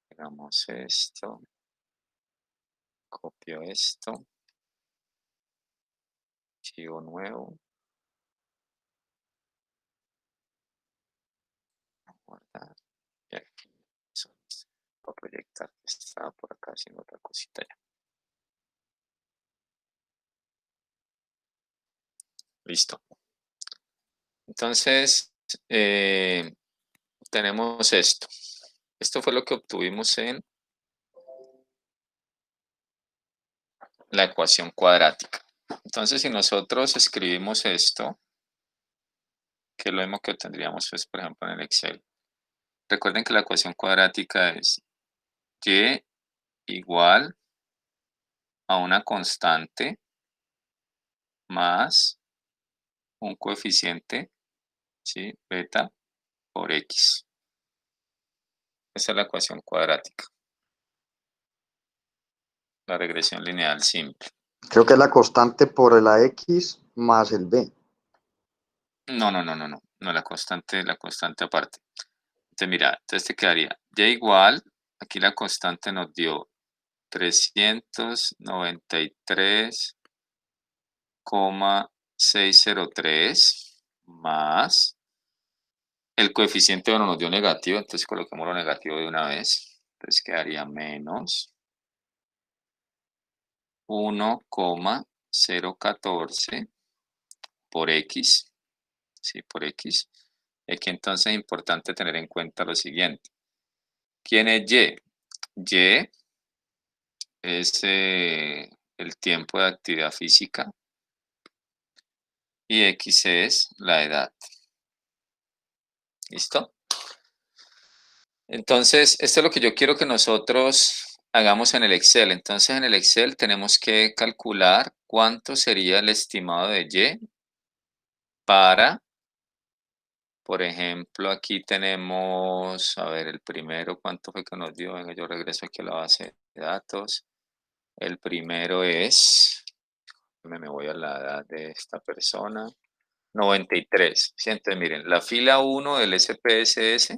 pegamos esto, copio esto, archivo nuevo, guardar y aquí voy a proyectar que estaba por acá haciendo otra cosita ya. Listo. Entonces, tenemos esto. Esto fue lo que obtuvimos en la ecuación cuadrática. Entonces, si nosotros escribimos esto, que es lo mismo que obtendríamos, pues, por ejemplo, en el Excel. Recuerden que la ecuación cuadrática es y igual a una constante más un coeficiente, ¿sí? Beta por x. Esa es la ecuación cuadrática. La regresión lineal simple. creo que es la constante por la X más el B. No, la constante aparte. Entonces, mira, entonces te quedaría y igual, aquí la constante nos dio 393,603 más el coeficiente, bueno, nos dio negativo, entonces coloquemos lo negativo de una vez. Entonces quedaría menos 1,014 por X, ¿sí? Por X. Y aquí entonces es importante tener en cuenta lo siguiente. ¿Quién es Y? Y es el tiempo de actividad física y X es la edad. ¿Listo? Entonces, esto es lo que yo quiero que nosotros hagamos en el Excel. Entonces, en el Excel tenemos que calcular cuánto sería el estimado de Y para, por ejemplo, aquí tenemos, a ver, el primero, ¿cuánto fue que nos dio? Venga, yo regreso aquí a la base de datos. El primero es, me voy a la edad de esta persona, 93. ¿Sí? Entonces, miren, la fila 1 del SPSS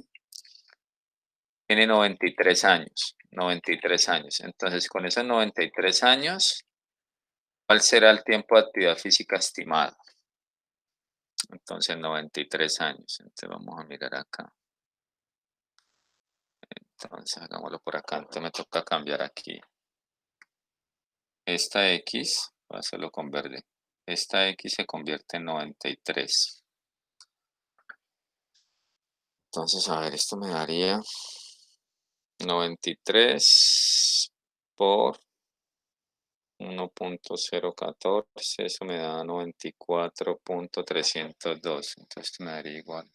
tiene 93 años, 93 años. Entonces, con esos 93 años, ¿cuál será el tiempo de actividad física estimado? Entonces, 93 años. Entonces, vamos a mirar acá. Entonces, hagámoslo por acá. Entonces, me toca cambiar aquí. Esta X, voy a hacerlo con verde. Esta X se convierte en 93. Entonces, a ver, esto me daría 93 por 1.014, eso me da 94.302. Entonces esto me daría igual.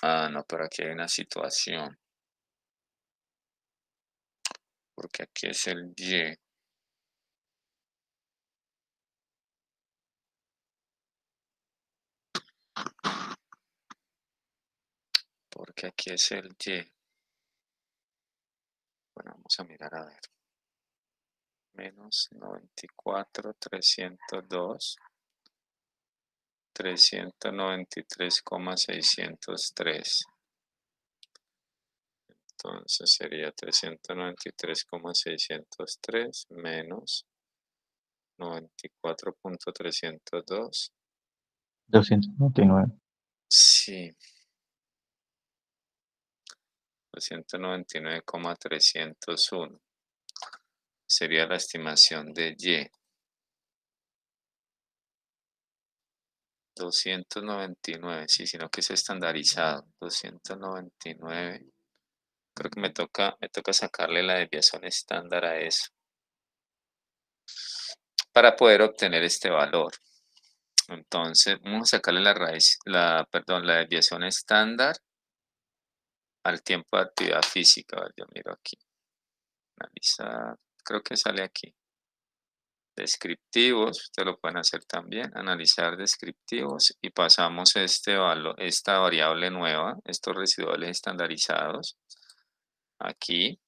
Ah, no, pero aquí hay una situación. Porque aquí es el Y. Porque aquí es el Y. Bueno, vamos a mirar a ver. Menos 94.302. 393,603. Entonces sería 393,603 menos 94.302. 299. Sí. 299,301. Sería la estimación de Y. 299, sí, sino que es estandarizado. 299. Creo que me toca sacarle la desviación estándar a eso para poder obtener este valor. Entonces, vamos a sacarle la raíz, perdón, la desviación estándar al tiempo de actividad física. A ver, yo miro aquí. Analizar. Creo que sale aquí. Descriptivos, ustedes lo pueden hacer también, analizar descriptivos y pasamos esta variable nueva, estos residuales estandarizados, aquí.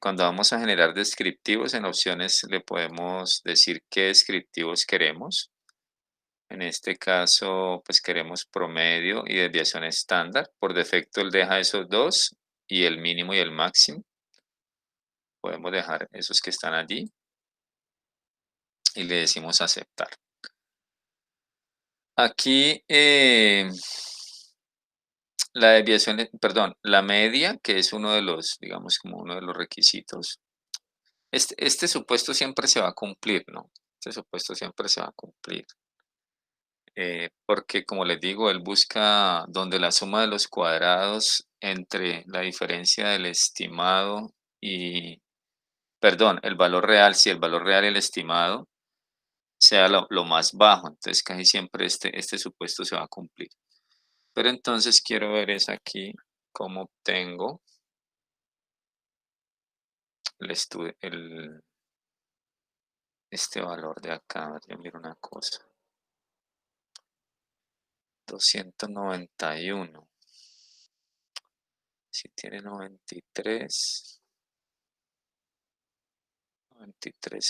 Cuando vamos a generar descriptivos, en opciones le podemos decir qué descriptivos queremos. En este caso, pues queremos promedio y desviación estándar. Por defecto, él deja esos dos y el mínimo y el máximo. Podemos dejar esos que están allí. Y le decimos aceptar. Aquí la desviación, perdón, la media, que es uno de los, digamos, como uno de los requisitos. Este supuesto siempre se va a cumplir, ¿no? Este supuesto siempre se va a cumplir. Porque, como les digo, él busca donde la suma de los cuadrados entre la diferencia del estimado y, perdón, el valor real, si el valor real y el estimado sea lo más bajo, entonces casi siempre este supuesto se va a cumplir. Pero entonces quiero ver es aquí cómo obtengo este valor de acá. A ver, yo miro una cosa. 291. Si tiene 93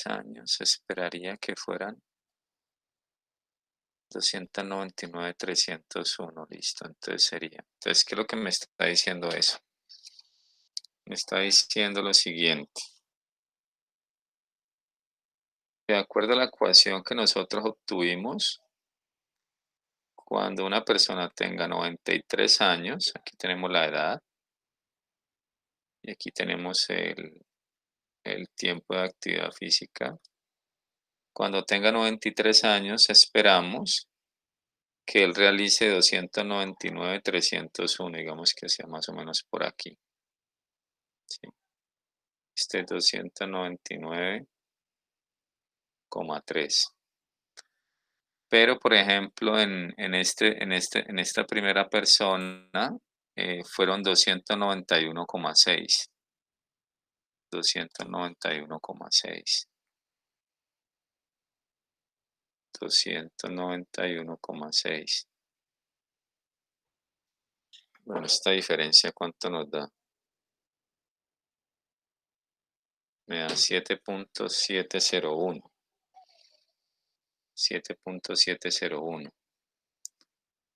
años, esperaría que fueran 299,301. Listo, entonces sería. Entonces, ¿qué es lo que me está diciendo eso? Me está diciendo lo siguiente. De acuerdo a la ecuación que nosotros obtuvimos, cuando una persona tenga 93 años, aquí tenemos la edad, y aquí tenemos el tiempo de actividad física. Cuando tenga 93 años, esperamos que él realice 299,301, digamos que sea más o menos por aquí. ¿Sí? Este 299,3. Pero, por ejemplo, en esta primera persona fueron 291,6. 291,6. 291,6. Bueno, esta diferencia, ¿cuánto nos da? Me da 7.701. 7.701.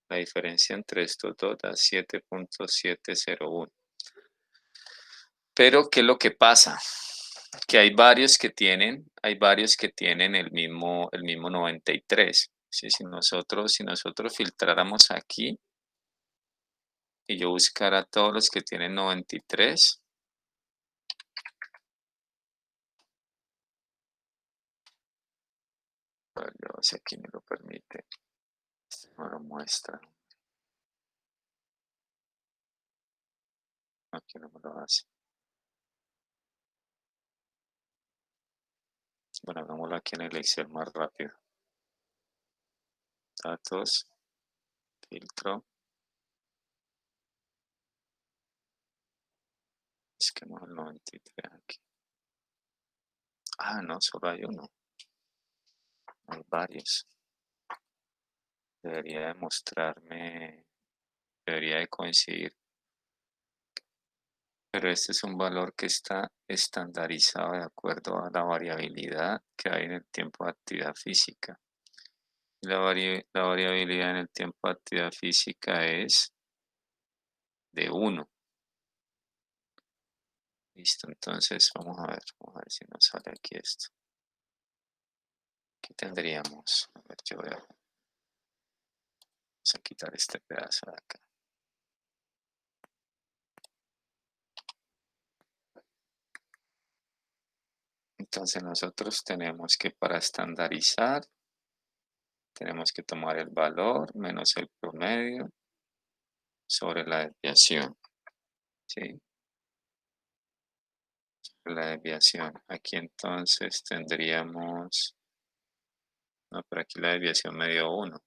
La diferencia entre estos dos da 7.701. Pero, ¿qué es lo que pasa? Que hay varios que tienen el mismo 93. ¿Sí? Si nosotros filtráramos aquí y yo buscara todos los que tienen 93, yo si aquí me lo permite, me lo muestra. Aquí no me lo hace. Bueno, hagámoslo aquí en el Excel más rápido. Datos, filtro. Es que no es el 93 aquí. Ah, no, solo hay uno. Hay varios. Debería de mostrarme, debería de coincidir. Pero este es un valor que está estandarizado de acuerdo a la variabilidad que hay en el tiempo de actividad física. La variabilidad en el tiempo de actividad física es de 1. Listo, entonces vamos a ver si nos sale aquí esto. Aquí tendríamos, a ver, vamos a quitar este pedazo de acá. Entonces nosotros tenemos que, para estandarizar, tenemos que tomar el valor menos el promedio sobre la desviación. ¿Sí? La desviación. Aquí entonces tendríamos, no, pero aquí la desviación me dio 1.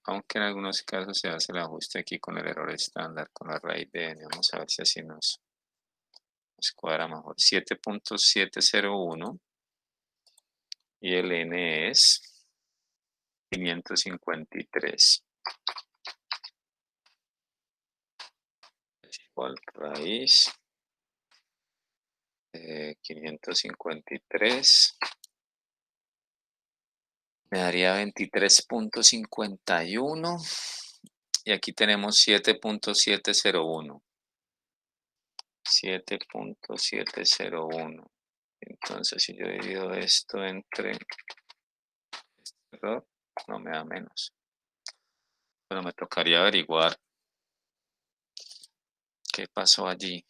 Aunque en algunos casos se hace el ajuste aquí con el error estándar, con la raíz de n. Vamos a ver si así nos cuadra mejor. 7.701 y el n es 553. Es igual raíz 553. Me daría 23.51 y aquí tenemos 7.701. 7.701. Entonces, si yo divido esto entre este error, no me da menos. Pero me tocaría averiguar qué pasó allí.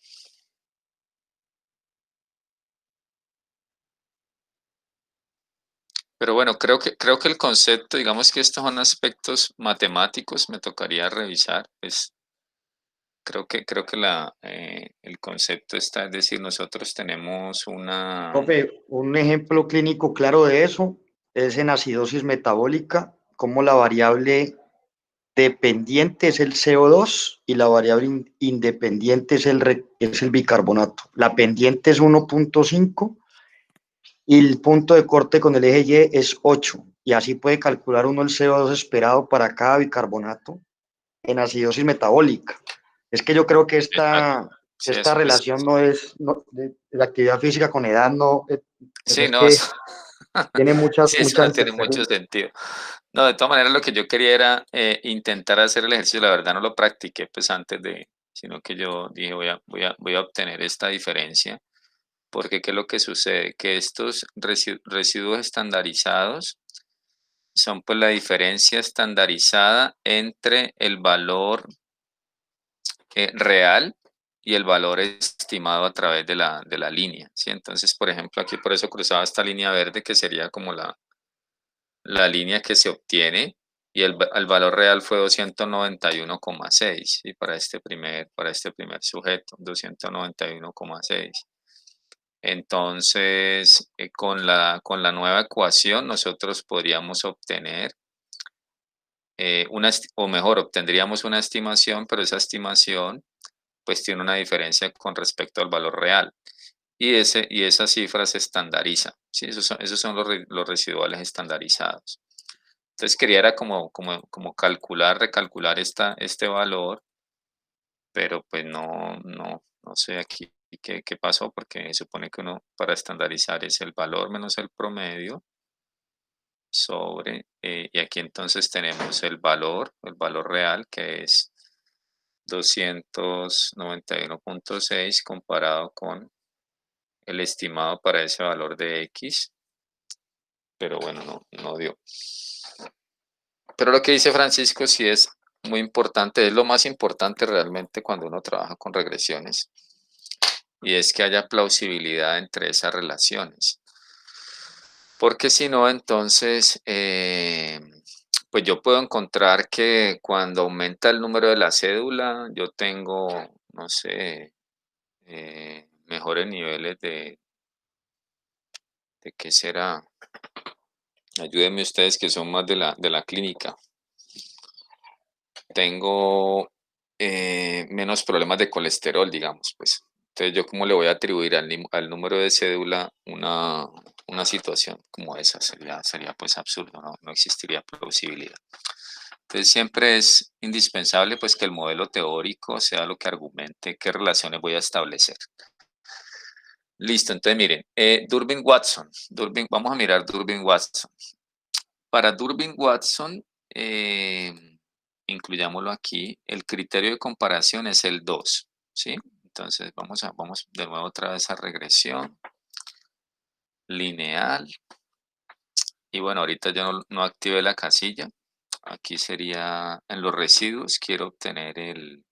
Pero bueno, creo que el concepto, digamos que estos son aspectos matemáticos, me tocaría revisar. Pues creo que el concepto está, es decir, nosotros tenemos una... Profe, un ejemplo clínico claro de eso es en acidosis metabólica, como la variable dependiente es el CO2 y la variable independiente es el bicarbonato. La pendiente es 1.5 y el punto de corte con el eje Y es 8. Y así puede calcular uno el CO2 esperado para cada bicarbonato en acidosis metabólica. Es que yo creo que esta Sí, relación no es de la actividad física con edad, no. Sí, Es no, que tiene sí, eso no tiene mucho interferencias. sentido. No, de todas maneras lo que yo quería era intentar hacer el ejercicio, la verdad no lo practiqué pues antes sino que yo dije voy a obtener esta diferencia, porque ¿qué es lo que sucede? Que estos residuos estandarizados son pues la diferencia estandarizada entre el valor real y el valor estimado a través de la línea, ¿sí? Entonces, por ejemplo, aquí por eso cruzaba esta línea verde que sería como la línea que se obtiene y el valor real fue 291,6 y para este primer sujeto, 291,6. Entonces, con la nueva ecuación nosotros podríamos obtener o mejor, obtendríamos una estimación, pero esa estimación pues tiene una diferencia con respecto al valor real. Y esa cifra se estandariza, ¿sí? Esos son los residuales estandarizados. Entonces quería era como recalcular este valor, pero pues no sé aquí qué pasó, porque se supone que uno para estandarizar es el valor menos el promedio sobre, y aquí entonces tenemos el valor real, que es 291.6 comparado con el estimado para ese valor de X, pero bueno, no dio. Pero lo que dice Francisco sí es muy importante, es lo más importante realmente cuando uno trabaja con regresiones, y es que haya plausibilidad entre esas relaciones. Porque si no, entonces, pues yo puedo encontrar que cuando aumenta el número de la cédula, yo tengo, no sé, mejores niveles de qué será. Ayúdenme ustedes que son más de la clínica. Tengo menos problemas de colesterol, digamos, pues. Entonces, ¿yo cómo le voy a atribuir al número de cédula una situación como esa? Sería pues absurdo, no existiría plausibilidad. Entonces, siempre es indispensable pues que el modelo teórico sea lo que argumente qué relaciones voy a establecer. Listo, entonces miren, Durbin-Watson. Vamos a mirar Durbin-Watson. Para Durbin-Watson, incluyámoslo aquí, el criterio de comparación es el 2, ¿sí? Entonces vamos de nuevo otra vez a regresión lineal. Y bueno, ahorita yo no activé la casilla. Aquí sería en los residuos, quiero obtener el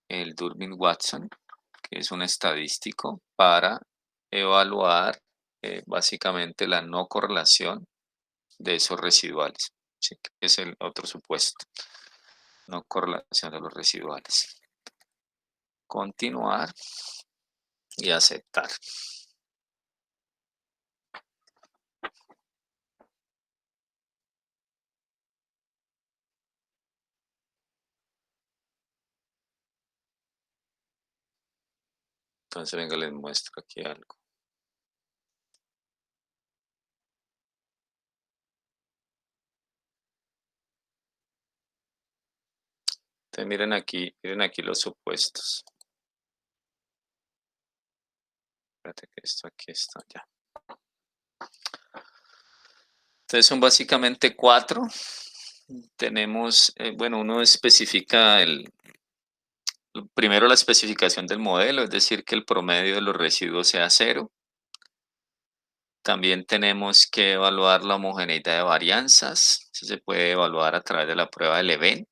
Durbin-Watson, que es un estadístico para evaluar básicamente la no correlación de esos residuales, ¿sí? Que es el otro supuesto, no correlación de los residuales. Continuar y aceptar. Entonces, venga, les muestro aquí algo. Entonces, miren aquí los supuestos. Espérate que esto aquí está ya. Entonces, son básicamente 4. Tenemos, bueno, uno especifica primero la especificación del modelo, es decir, que el promedio de los residuos sea 0. También tenemos que evaluar la homogeneidad de varianzas. Eso se puede evaluar a través de la prueba de Leven.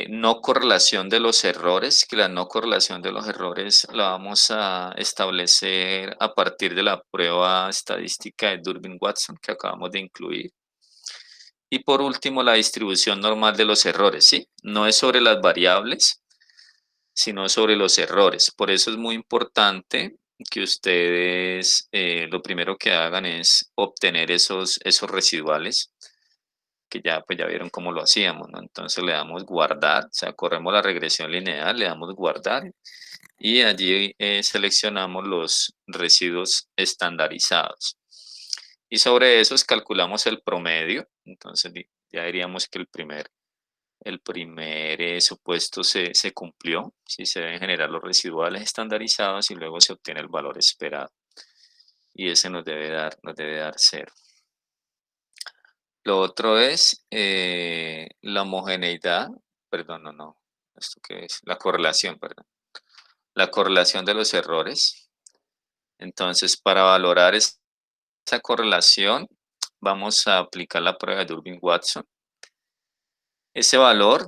No correlación de los errores, que la no correlación de los errores la vamos a establecer a partir de la prueba estadística de Durbin-Watson que acabamos de incluir. Y por último, la distribución normal de los errores, ¿sí? No es sobre las variables, sino sobre los errores. Por eso es muy importante que ustedes lo primero que hagan es obtener esos residuales, que pues ya vieron cómo lo hacíamos, ¿no? Entonces le damos guardar, o sea, corremos la regresión lineal, le damos guardar y allí seleccionamos los residuos estandarizados. Y sobre esos calculamos el promedio, entonces ya diríamos que el primer supuesto se cumplió, si se deben generar los residuales estandarizados y luego se obtiene el valor esperado. Y ese nos debe dar 0. Lo otro es la homogeneidad, perdón, no, ¿esto qué es? La correlación, perdón. La correlación de los errores. Entonces, para valorar esa correlación, vamos a aplicar la prueba de Durbin-Watson. Ese valor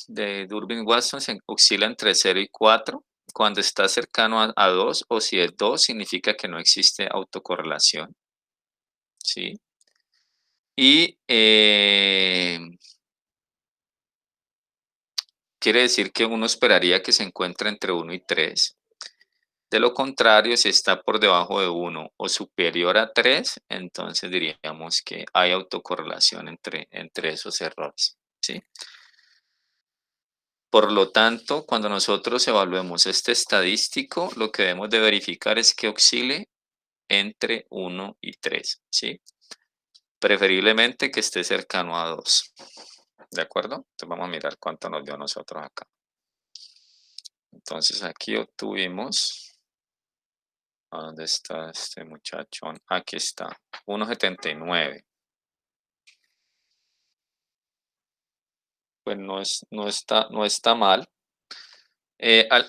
de Durbin-Watson se oscila entre 0 y 4. Cuando está cercano a 2, o si es 2, significa que no existe autocorrelación, ¿sí? Y quiere decir que uno esperaría que se encuentre entre 1 y 3. De lo contrario, si está por debajo de 1 o superior a 3, entonces diríamos que hay autocorrelación entre esos errores, ¿sí? Por lo tanto, cuando nosotros evaluemos este estadístico, lo que debemos de verificar es que oscile entre 1 y 3, ¿sí? Preferiblemente que esté cercano a 2, ¿de acuerdo? Entonces vamos a mirar cuánto nos dio a nosotros acá. Entonces aquí obtuvimos... ¿Dónde está este muchachón? Aquí está, 1.79. Pues no está mal.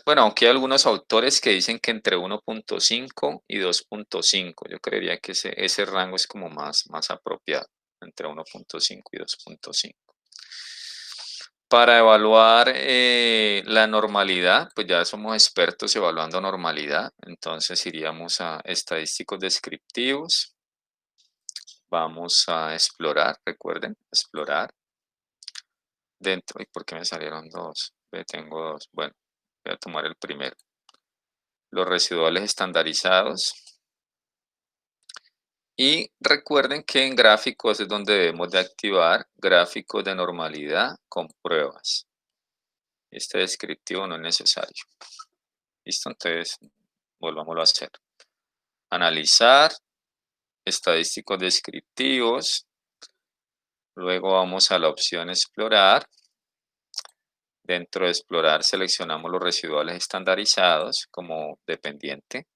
Bueno, aunque hay algunos autores que dicen que entre 1.5 y 2.5. Yo creería que ese rango es como más apropiado, entre 1.5 y 2.5. Para evaluar la normalidad, pues ya somos expertos evaluando normalidad, entonces iríamos a estadísticos descriptivos. Vamos a explorar, recuerden, explorar. Dentro, ¿y por qué me salieron dos? Tengo dos. Bueno, voy a tomar el primero. Los residuales estandarizados. Y recuerden que en gráficos es donde debemos de activar gráficos de normalidad con pruebas. Este descriptivo no es necesario. ¿Listo? Entonces, volvámoslo a hacer. Analizar, estadísticos descriptivos. Luego vamos a la opción explorar. Dentro de explorar seleccionamos los residuales estandarizados como dependiente.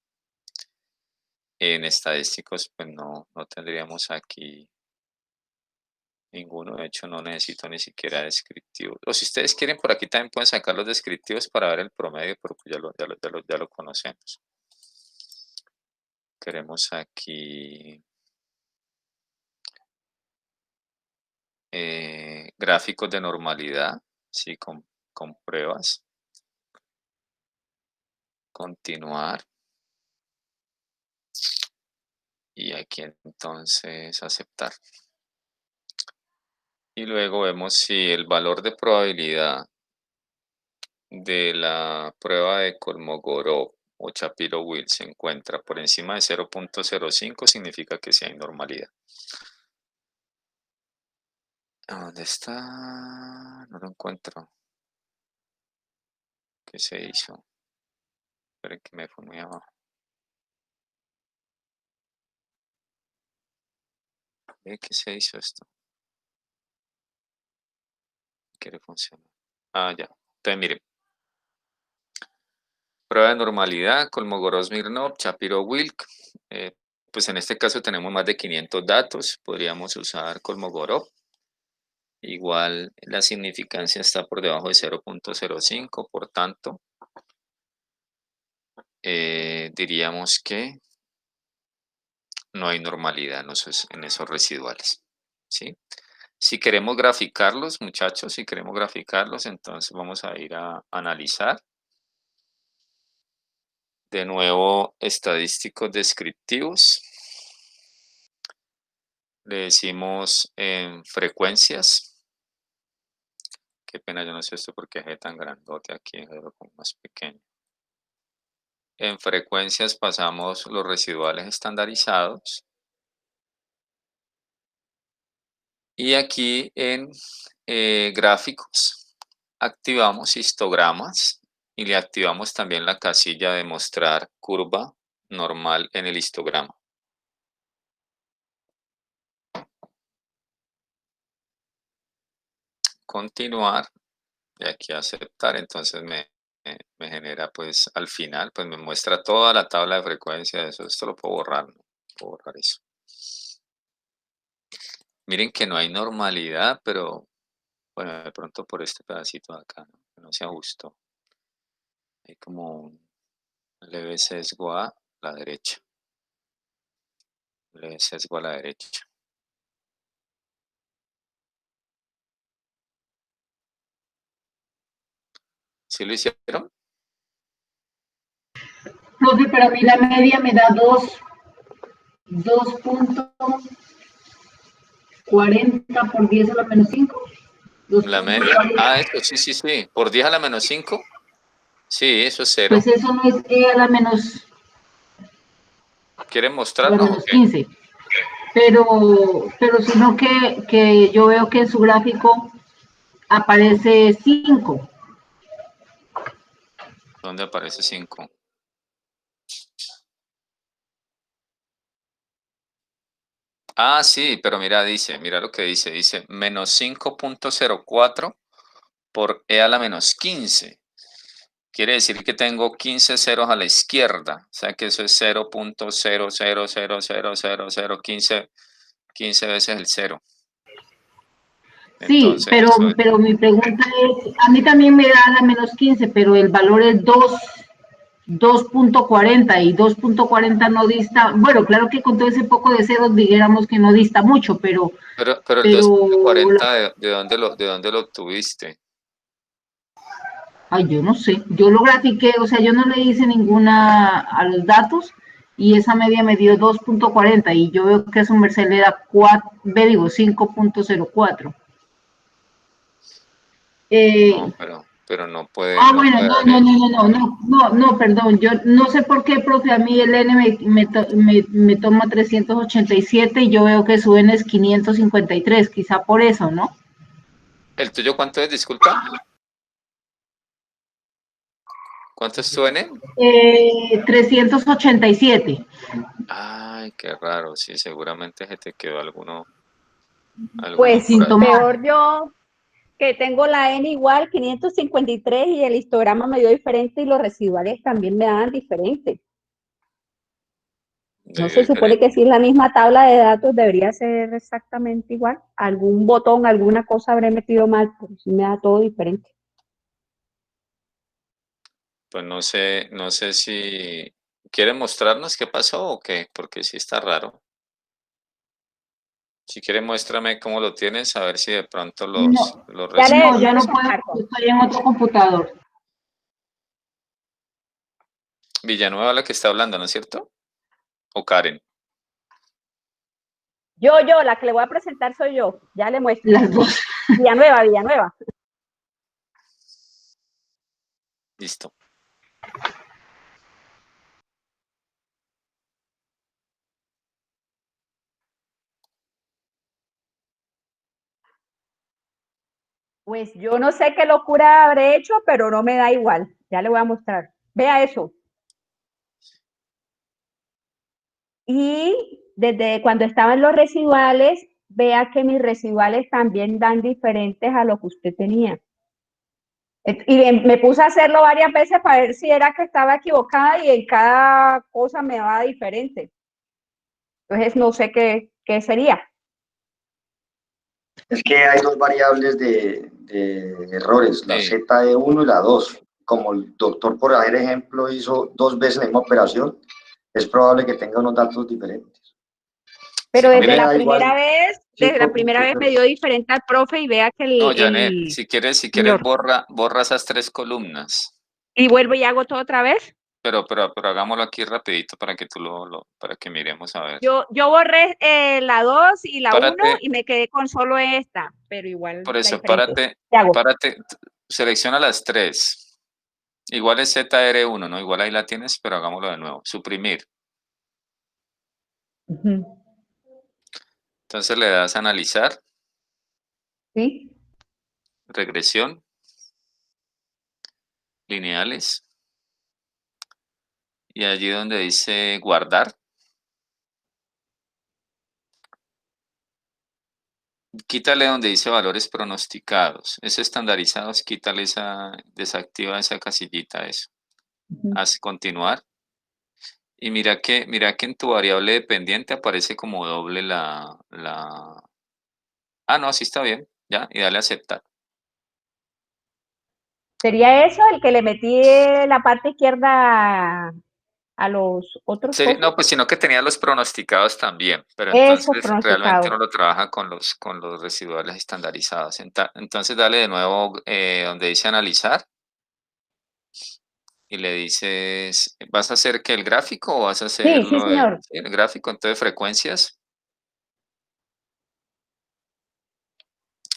En estadísticos pues no tendríamos aquí ninguno, de hecho no necesito ni siquiera descriptivos. O si ustedes quieren por aquí también pueden sacar los descriptivos para ver el promedio, pero pues ya lo conocemos. Queremos aquí gráficos de normalidad, ¿sí? con pruebas. Continuar. Y aquí entonces aceptar. Y luego vemos si el valor de probabilidad de la prueba de Kolmogorov o Shapiro-Wills se encuentra por encima de 0.05, significa que sí hay normalidad. ¿Dónde está? No lo encuentro. ¿Qué se hizo? Esperen que me fue muy abajo. ¿Qué se hizo esto? ¿Quiere funcionar? Ah, ya. Entonces, miren. Prueba de normalidad, Kolmogorov-Smirnov, Shapiro-Wilk. Pues en este caso tenemos más de 500 datos. Podríamos usar Kolmogorov. Igual la significancia está por debajo de 0.05, por tanto, diríamos que no hay normalidad en esos residuales, ¿sí? Si queremos graficarlos, muchachos, si queremos graficarlos, entonces vamos a ir a analizar. De nuevo, estadísticos descriptivos. Le decimos en frecuencias. Qué pena, yo no sé esto porque es tan grandote aquí, es algo más pequeño. En frecuencias pasamos los residuales estandarizados. Y aquí en gráficos activamos histogramas y le activamos también la casilla de mostrar curva normal en el histograma. Continuar y aquí aceptar, entonces me genera pues al final, pues me muestra toda la tabla de frecuencia de eso. Esto lo puedo borrar, ¿no? Puedo borrar eso. Miren que no hay normalidad, pero bueno, de pronto por este pedacito de acá, ¿no? Que no se ajustó. Hay como un leve sesgo a la derecha. Leve sesgo a la derecha. ¿Sí lo hicieron? Profe, pero a mí la media me da 2.40 por 10 a la menos 5. La media, eso, sí, por 10 a la menos 5. Sí, eso es 0. Pues eso no es E a la menos, ¿Quieren a la mostrarnos o menos qué? 15. Pero sino que yo veo que en su gráfico aparece 5. ¿Dónde aparece 5? Ah, sí, pero mira, mira lo que dice menos 5.04 por E a la menos 15. Quiere decir que tengo 15 ceros a la izquierda, o sea que eso es 0.000000015 15 veces el 0. Sí, Entonces, eso es. pero mi pregunta es, a mí también me da a la menos 15, pero el valor es 2.40 y 2.40 no dista, bueno, claro que con todo ese poco de ceros dijéramos que no dista mucho, Pero el pero 2.40, ¿de dónde lo obtuviste? ay, yo no sé, yo lo grafiqué, o sea, yo no le hice ninguna a los datos y esa media me dio 2.40 y yo veo que su merced le da 5.04. No, pero no puede, no Bueno, puede no, dar no, eso. no, no, no, no, no, perdón, yo no sé por qué, profe, a mí el N me toma 387 y yo veo que su N es 553, quizá por eso, ¿no? ¿El tuyo cuánto es? Disculpa. ¿Cuánto es tu N? 387. Ay, qué raro, sí, seguramente se te quedó alguno Pues por Sin ahí. tomar. peor yo que tengo la N igual, 553, y el histograma me dio diferente y los residuales también me daban diferente. No Medio se supone que diferente. si es la misma tabla de datos debería ser exactamente igual. Algún botón, alguna cosa habré metido mal, pero sí me da todo diferente. Pues no sé si quieren mostrarnos qué pasó o qué, porque sí está raro. Si quieren, muéstrame cómo lo tienes, a ver si de pronto No, los no, yo Ya le no residuales. puedo, comparto. estoy en otro computador. Villanueva la que está hablando, ¿no es cierto? O Karen. Yo, la que le voy a presentar soy yo. Ya le muestro. Las dos. Villanueva, Villanueva. Listo. Pues yo no sé qué locura habré hecho, pero no me da igual. Ya le voy a mostrar. Vea eso. Y desde cuando estaban los residuales, vea que mis residuales también dan diferentes a lo que usted tenía. Y me puse a hacerlo varias veces para ver si era que estaba equivocada y en cada cosa me daba diferente. Entonces no sé qué sería. Es que hay dos variables de errores, la Sí. ZE1 y la 2. Como el doctor, por ejemplo, hizo 2 veces la misma operación, es probable que tenga unos datos diferentes. Pero A mí me Mire, da igual desde la primera vez me 5.0. dio diferente al profe y vea que no, Janet, si quieres señor. borra esas 3 columnas. Y vuelvo y hago todo otra vez. Pero hagámoslo aquí rapidito para que para que miremos a ver. Yo borré la 2 y la 1 Párate, y me quedé con solo esta, pero igual por la eso, diferencia. ¿Qué hago? selecciona las 3. Igual es ZR1, ¿no? Igual ahí la tienes, pero hagámoslo de nuevo. Suprimir. Ujú. Entonces le das a analizar, ¿Sí? regresión, lineales, y allí donde dice guardar, quítale donde dice valores pronosticados. Es estandarizados, quítale desactiva esa casillita, eso. Ujú. Haz continuar. Y mira que en tu variable dependiente aparece como doble la. Ah, no, sí está bien. Ya, y dale a aceptar. ¿Sería eso el que le metí la parte izquierda a los otros No, cosas? pues sino que tenía los pronosticados también, pero Eso, entonces realmente pronosticado. uno lo trabaja con los residuales estandarizados. Entonces dale de nuevo donde dice analizar y le dices, ¿vas a hacer que el gráfico o vas a Sí, sí, hacerlo señor. sí, el gráfico? Entonces frecuencias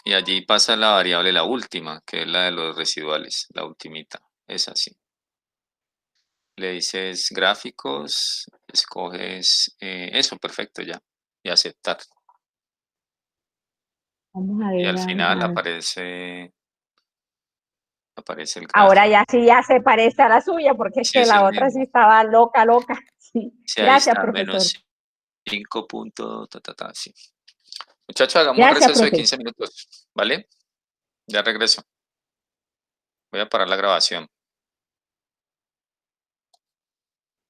y allí pasa la variable la última, que es la de los residuales, la ultimita, es así. le dices gráficos, escoges eso, perfecto, ya, y aceptar. Vamos a Y ver. al final aparece el gráfico. Ahora ya sí ya se parece a la suya, porque es Sí, que es el la otra sí mismo. estaba loca, loca. Sí. Sí, ahí Gracias, está, profesor. menos 5 puntos, sí. Muchachos, hagamos un Gracias, receso de profe. 15 minutos, ¿vale? Ya regreso. Voy a parar la grabación.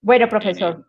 Bueno, Y profesor.